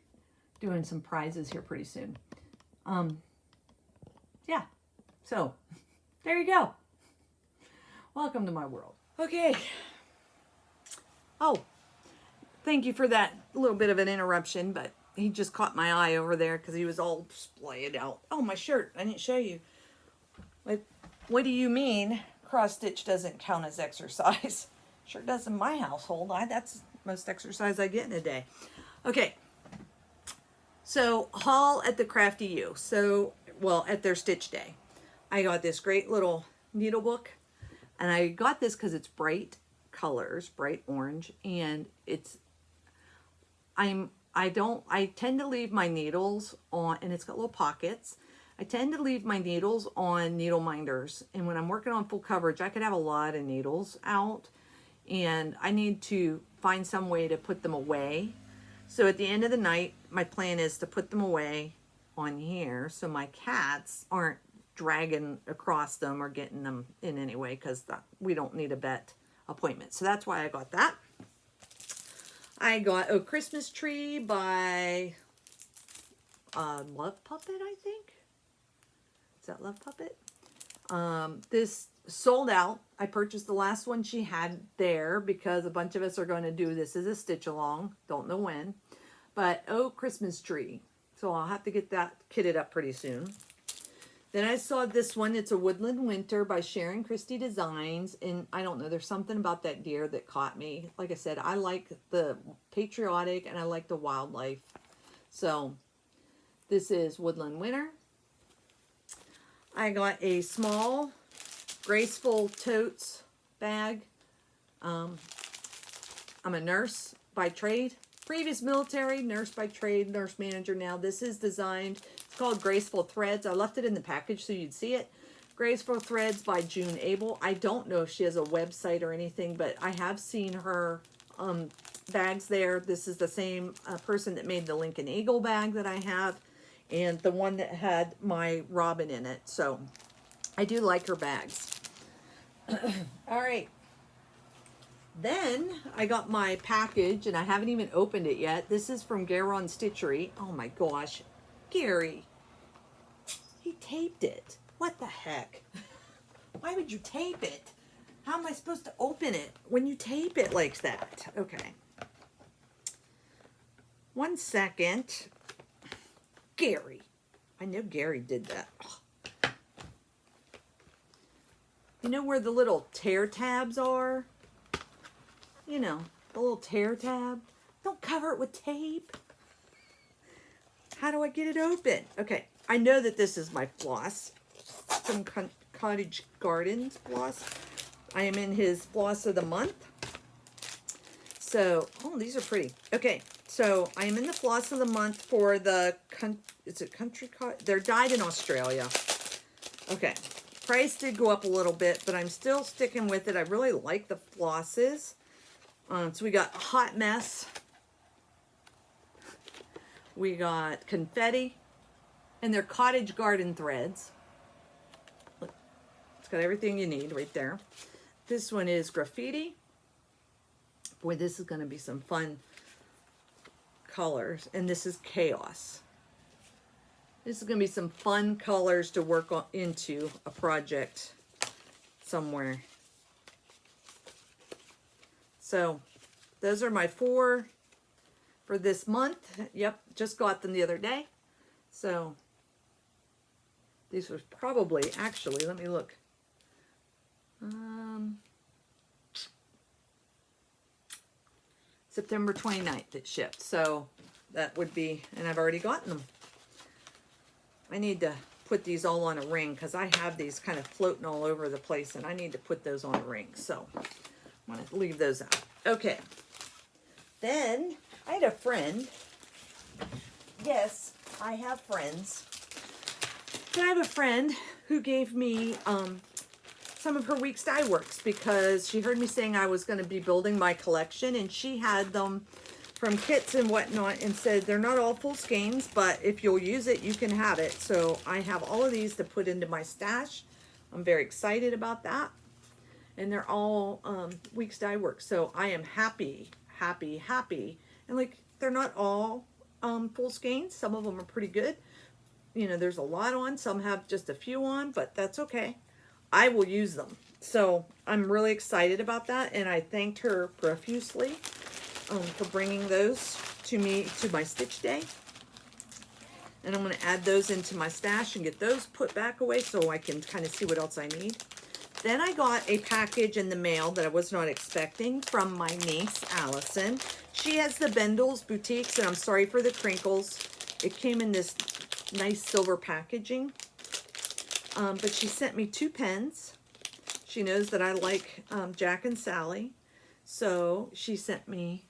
doing some prizes here pretty soon. Yeah, so there you go. Welcome to my world. Okay. Oh, thank you for that little bit of an interruption, but he just caught my eye over there because he was all splayed out. Oh, my shirt. I didn't show you. What do you mean cross stitch doesn't count as exercise? Sure does in my household. That's most exercise I get in a day. Okay. So, haul at the Crafty U. So, well, at their stitch day. I got this great little needle book. And I got this because it's bright colors, bright orange. And I tend to leave my needles on, and it's got little pockets. I tend to leave my needles on needle minders. And when I'm working on full coverage, I could have a lot of needles out. And I need to find some way to put them away. So at the end of the night, my plan is to put them away on here so my cats aren't dragging across them or getting them in any way, because we don't need a vet appointment. So that's why I got that. I got a Christmas tree by Love Puppet, I think. Is that Love Puppet? This sold out. I purchased the last one she had there because a bunch of us are going to do this as a stitch along. Don't know when. But, Christmas tree. So I'll have to get that kitted up pretty soon. Then I saw this one. It's a Woodland Winter by Sharon Christie Designs. And I don't know, there's something about that deer that caught me. Like I said, I like the patriotic and I like the wildlife. So this is Woodland Winter. I got a small Graceful Totes bag. I'm a nurse by trade. Previous military, nurse by trade, nurse manager now. This is designed, it's called Graceful Threads. I left it in the package so you'd see it. Graceful Threads by June Abel. I don't know if she has a website or anything, but I have seen her bags there. This is the same person that made the Lincoln Eagle bag that I have, and the one that had my robin in it. So I do like her bags. All right. Then I got my package, and I haven't even opened it yet. This is from GaRon Stitchery. Oh my gosh. Gary. He taped it. What the heck? Why would you tape it? How am I supposed to open it when you tape it like that? Okay. 1 second. Gary. I know Gary did that. Oh. You know where the little tear tabs are? You know, the little tear tab. Don't cover it with tape. How do I get it open? Okay, I know that this is my floss. Some Cottage Gardens floss. I am in his floss of the month. So, oh, these are pretty. Okay, so I am in the floss of the month for the, is it Country Cottage? They're dyed in Australia. Okay, price did go up a little bit, but I'm still sticking with it. I really like the flosses. So we got Hot Mess. We got Confetti. And they're Cottage Garden threads. Look, it's got everything you need right there. This one is Graffiti. Boy, this is going to be some fun colors. And this is Chaos. This is going to be some fun colors to work on into a project somewhere. So, those are my 4 for this month. Yep, just got them the other day. So, these was probably, actually, let me look. September 29th it shipped. So, that would be, and I've already gotten them. I need to put these all on a ring because I have these kind of floating all over the place and I need to put those on a ring. So, I'm going to leave those out. Okay. Then, I had a friend. Yes, I have friends. But I have a friend who gave me some of her Weeks Dye Works because she heard me saying I was going to be building my collection, and she had them from kits and whatnot and said they're not all full skeins, but if you'll use it, you can have it. So I have all of these to put into my stash. I'm very excited about that. And they're all Weeks Dye Works. So I am happy, happy, happy. And like, they're not all full skeins. Some of them are pretty good. You know, there's a lot on. Some have just a few on, but that's okay. I will use them. So I'm really excited about that. And I thanked her profusely for bringing those to me to my stitch day. And I'm going to add those into my stash and get those put back away so I can kind of see what else I need. Then I got a package in the mail that I was not expecting from my niece, Allison. She has the Bendels Boutiques, and I'm sorry for the crinkles. It came in this nice silver packaging. But she sent me 2 pens. She knows that I like Jack and Sally. So she sent me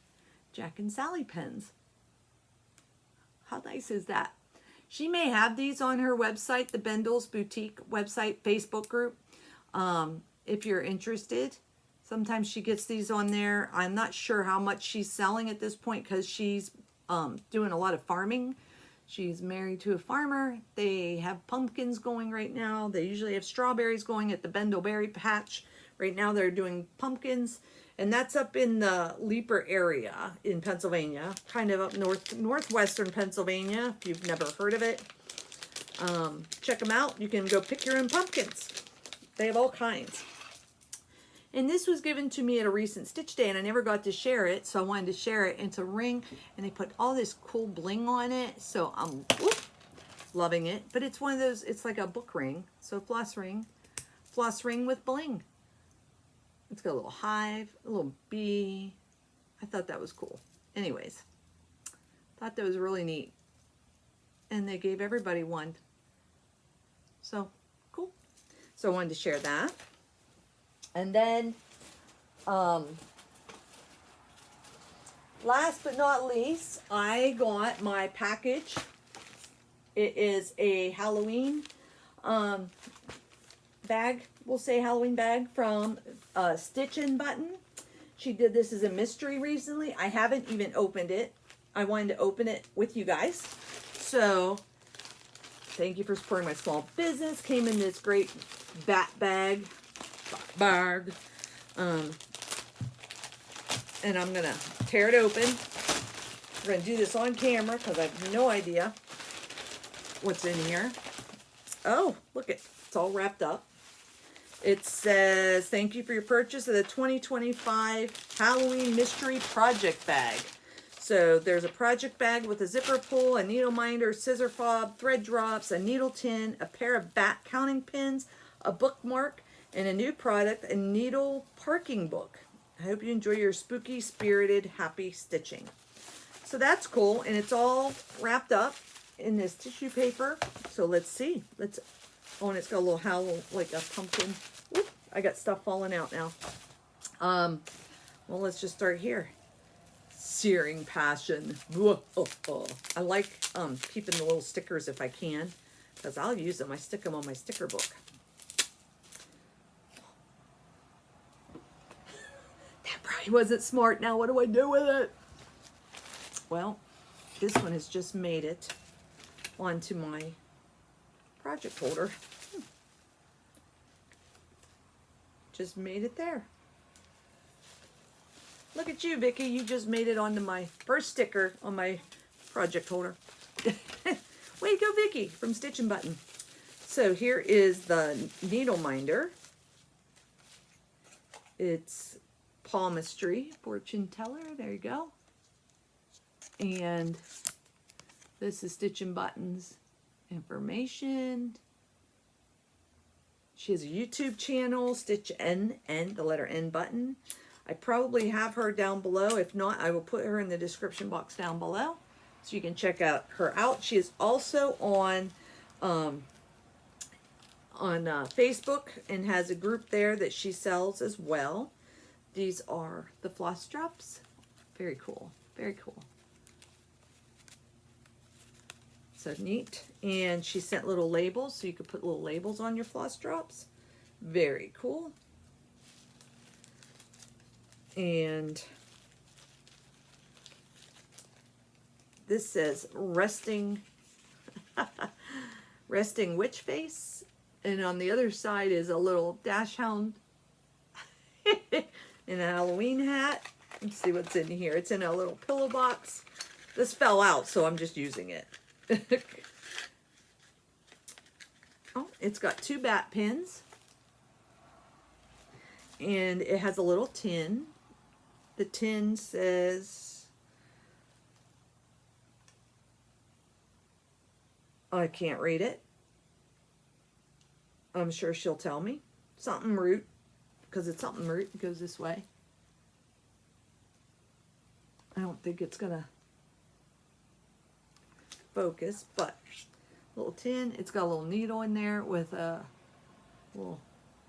Jack and Sally pens. How nice is that? She may have these on her website, the Bendels Boutique website, Facebook group. If you're interested, sometimes she gets these on there. I'm not sure how much she's selling at this point because she's doing a lot of farming. She's married to a farmer. They have pumpkins going right now. They usually have strawberries going at the Bendel Berry Patch. Right now they're doing pumpkins. And that's up in the Leaper area in Pennsylvania. Kind of up northwestern Pennsylvania, if you've never heard of it. Check them out. You can go pick your own pumpkins. They have all kinds. And this was given to me at a recent stitch day, and I never got to share it, so I wanted to share it. It's a ring, and they put all this cool bling on it, so I'm loving it. But it's one of those, it's like a book ring, so floss ring with bling. It's got a little hive, a little bee. I thought that was cool. Anyways, thought that was really neat. And they gave everybody one. So, cool. So I wanted to share that. And then, last but not least, I got my package. It is a Halloween bag, we'll say Halloween bag from Stitch and Button. She did this as a mystery recently. I haven't even opened it. I wanted to open it with you guys. So, thank you for supporting my small business. Came in this great bat bag. And I'm going to tear it open. We're going to do this on camera because I have no idea what's in here. Oh, look, it's all wrapped up. It says, thank you for your purchase of the 2025 Halloween Mystery Project Bag. So there's a project bag with a zipper pull, a needle minder, scissor fob, thread drops, a needle tin, a pair of back counting pins, a bookmark, and a new product, a needle parking book. I hope you enjoy your spooky, spirited, happy stitching. So that's cool, and it's all wrapped up in this tissue paper. So let's see. Oh, and it's got a little howl, like a pumpkin. Whoop, I got stuff falling out now. Well, let's just start here. Searing passion. Whoa, oh, oh. I like keeping the little stickers if I can, because I'll use them. I stick them on my sticker book. That probably wasn't smart. Now what do I do with it? Well, this one has just made it onto my project holder. Just made it there. Look at you, Vicki. You just made it onto my first sticker on my project holder. Way to go, Vicki, from Stitch and Button. So here is the needle minder. It's palmistry, fortune teller. There you go. And this is Stitch and Button's information. She has a YouTube channel, Stitch N, the letter N button. I probably have her down below. If not, I will put her in the description box down below so you can check out her out. She is also on Facebook and has a group there that she sells as well. These are the floss drops. Very cool. Very cool. So neat. And she sent little labels so you could put little labels on your floss drops. Very cool. And this says resting resting witch face, and on the other side is a little dash hound in a Halloween hat. Let's see what's in here. It's in a little pillow box. This fell out, so I'm just using it. Oh, it's got 2 bat pins, and it has a little tin. The tin says, I can't read it. I'm sure she'll tell me. Something root, because it's something root. It goes this way. I don't think it's going to focus, but little tin. It's got a little needle in there with a little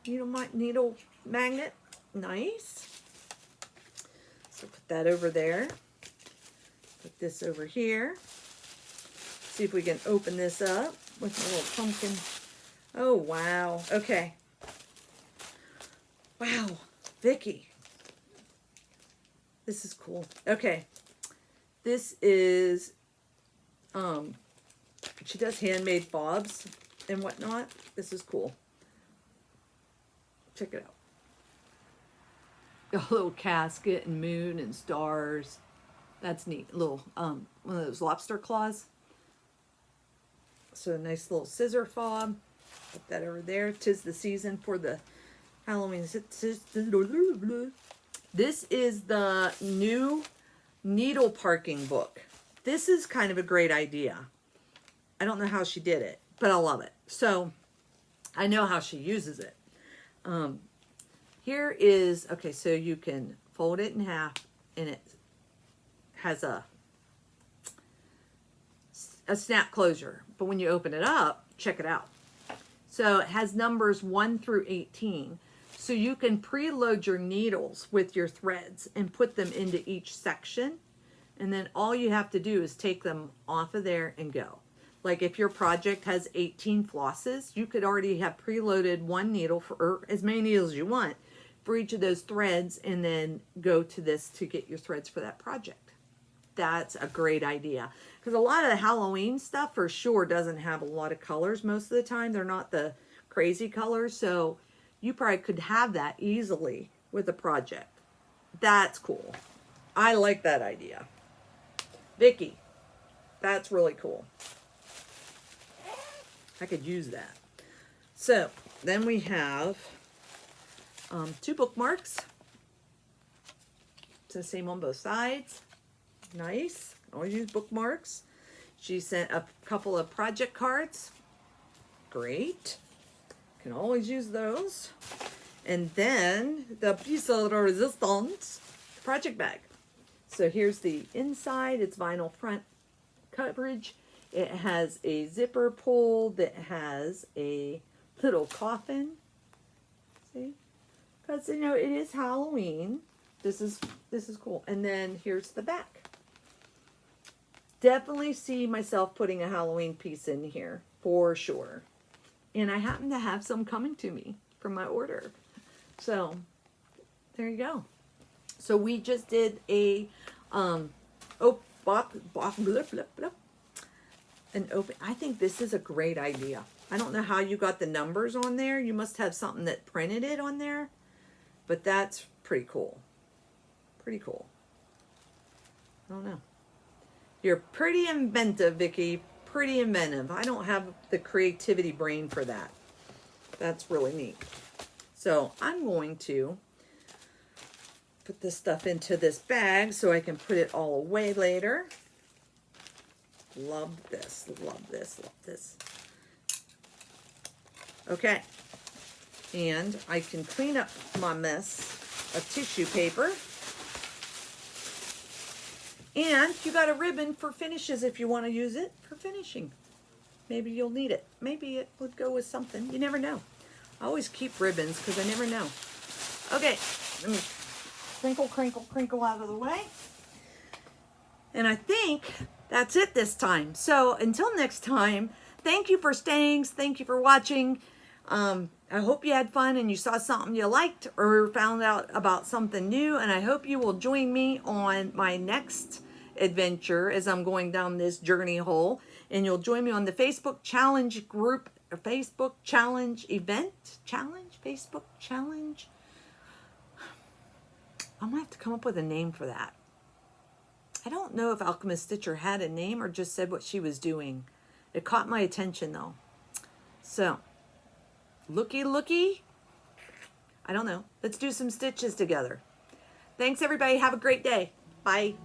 needle magnet. Nice. So put that over there. Put this over here. See if we can open this up with a little pumpkin. Oh, wow. Okay. Wow. Vicki. This is cool. Okay. This is, she does handmade fobs and whatnot. This is cool. Check it out. A little casket and moon and stars. That's neat. Little one of those lobster claws. So a nice little scissor fob. Put that over there. 'Tis the season for the Halloween. This is the new needle parking book. This is kind of a great idea. I don't know how she did it, but I love it. So I know how she uses it. Here is, okay, so you can fold it in half, and it has a snap closure. But when you open it up, check it out. So it has numbers 1 through 18. So you can preload your needles with your threads and put them into each section. And then all you have to do is take them off of there and go. Like if your project has 18 flosses, you could already have preloaded 1 needle for as many needles as you want for each of those threads, and then go to this to get your threads for that project. That's a great idea. Because a lot of the Halloween stuff for sure doesn't have a lot of colors most of the time. They're not the crazy colors. So you probably could have that easily with a project. That's cool. I like that idea. Vicki, that's really cool. I could use that. So then we have 2 bookmarks. It's the same on both sides. Nice. Always use bookmarks. She sent a couple of project cards. Great. Can always use those. And then the piece de resistance project bag. So here's the inside. It's vinyl front coverage. It has a zipper pull that has a little coffin. See? Because, you know, it is Halloween. This is cool. And then here's the back. Definitely see myself putting a Halloween piece in here for sure. And I happen to have some coming to me from my order. So there you go. So we just did a an open. I think this is a great idea. I don't know how you got the numbers on there. You must have something that printed it on there. But that's pretty cool. Pretty cool. I don't know. You're pretty inventive, Vicki. Pretty inventive. I don't have the creativity brain for that. That's really neat. So I'm going to put this stuff into this bag so I can put it all away later. Love this, love this, love this. Okay. And I can clean up my mess of tissue paper. And you got a ribbon for finishes if you want to use it for finishing. Maybe you'll need it. Maybe it would go with something. You never know. I always keep ribbons because I never know. Okay, let me crinkle, crinkle, crinkle out of the way. And I think that's it this time. So until next time, thank you for staying. Thank you for watching. I hope you had fun and you saw something you liked or found out about something new. And I hope you will join me on my next adventure as I'm going down this journey hole. And you'll join me on the Facebook challenge group, or Facebook challenge event, Facebook challenge. I'm gonna have to come up with a name for that. I don't know if Alchemist Stitcher had a name or just said what she was doing. It caught my attention though. So, looky. I don't know. Let's do some stitches together. Thanks everybody. Have a great day. Bye.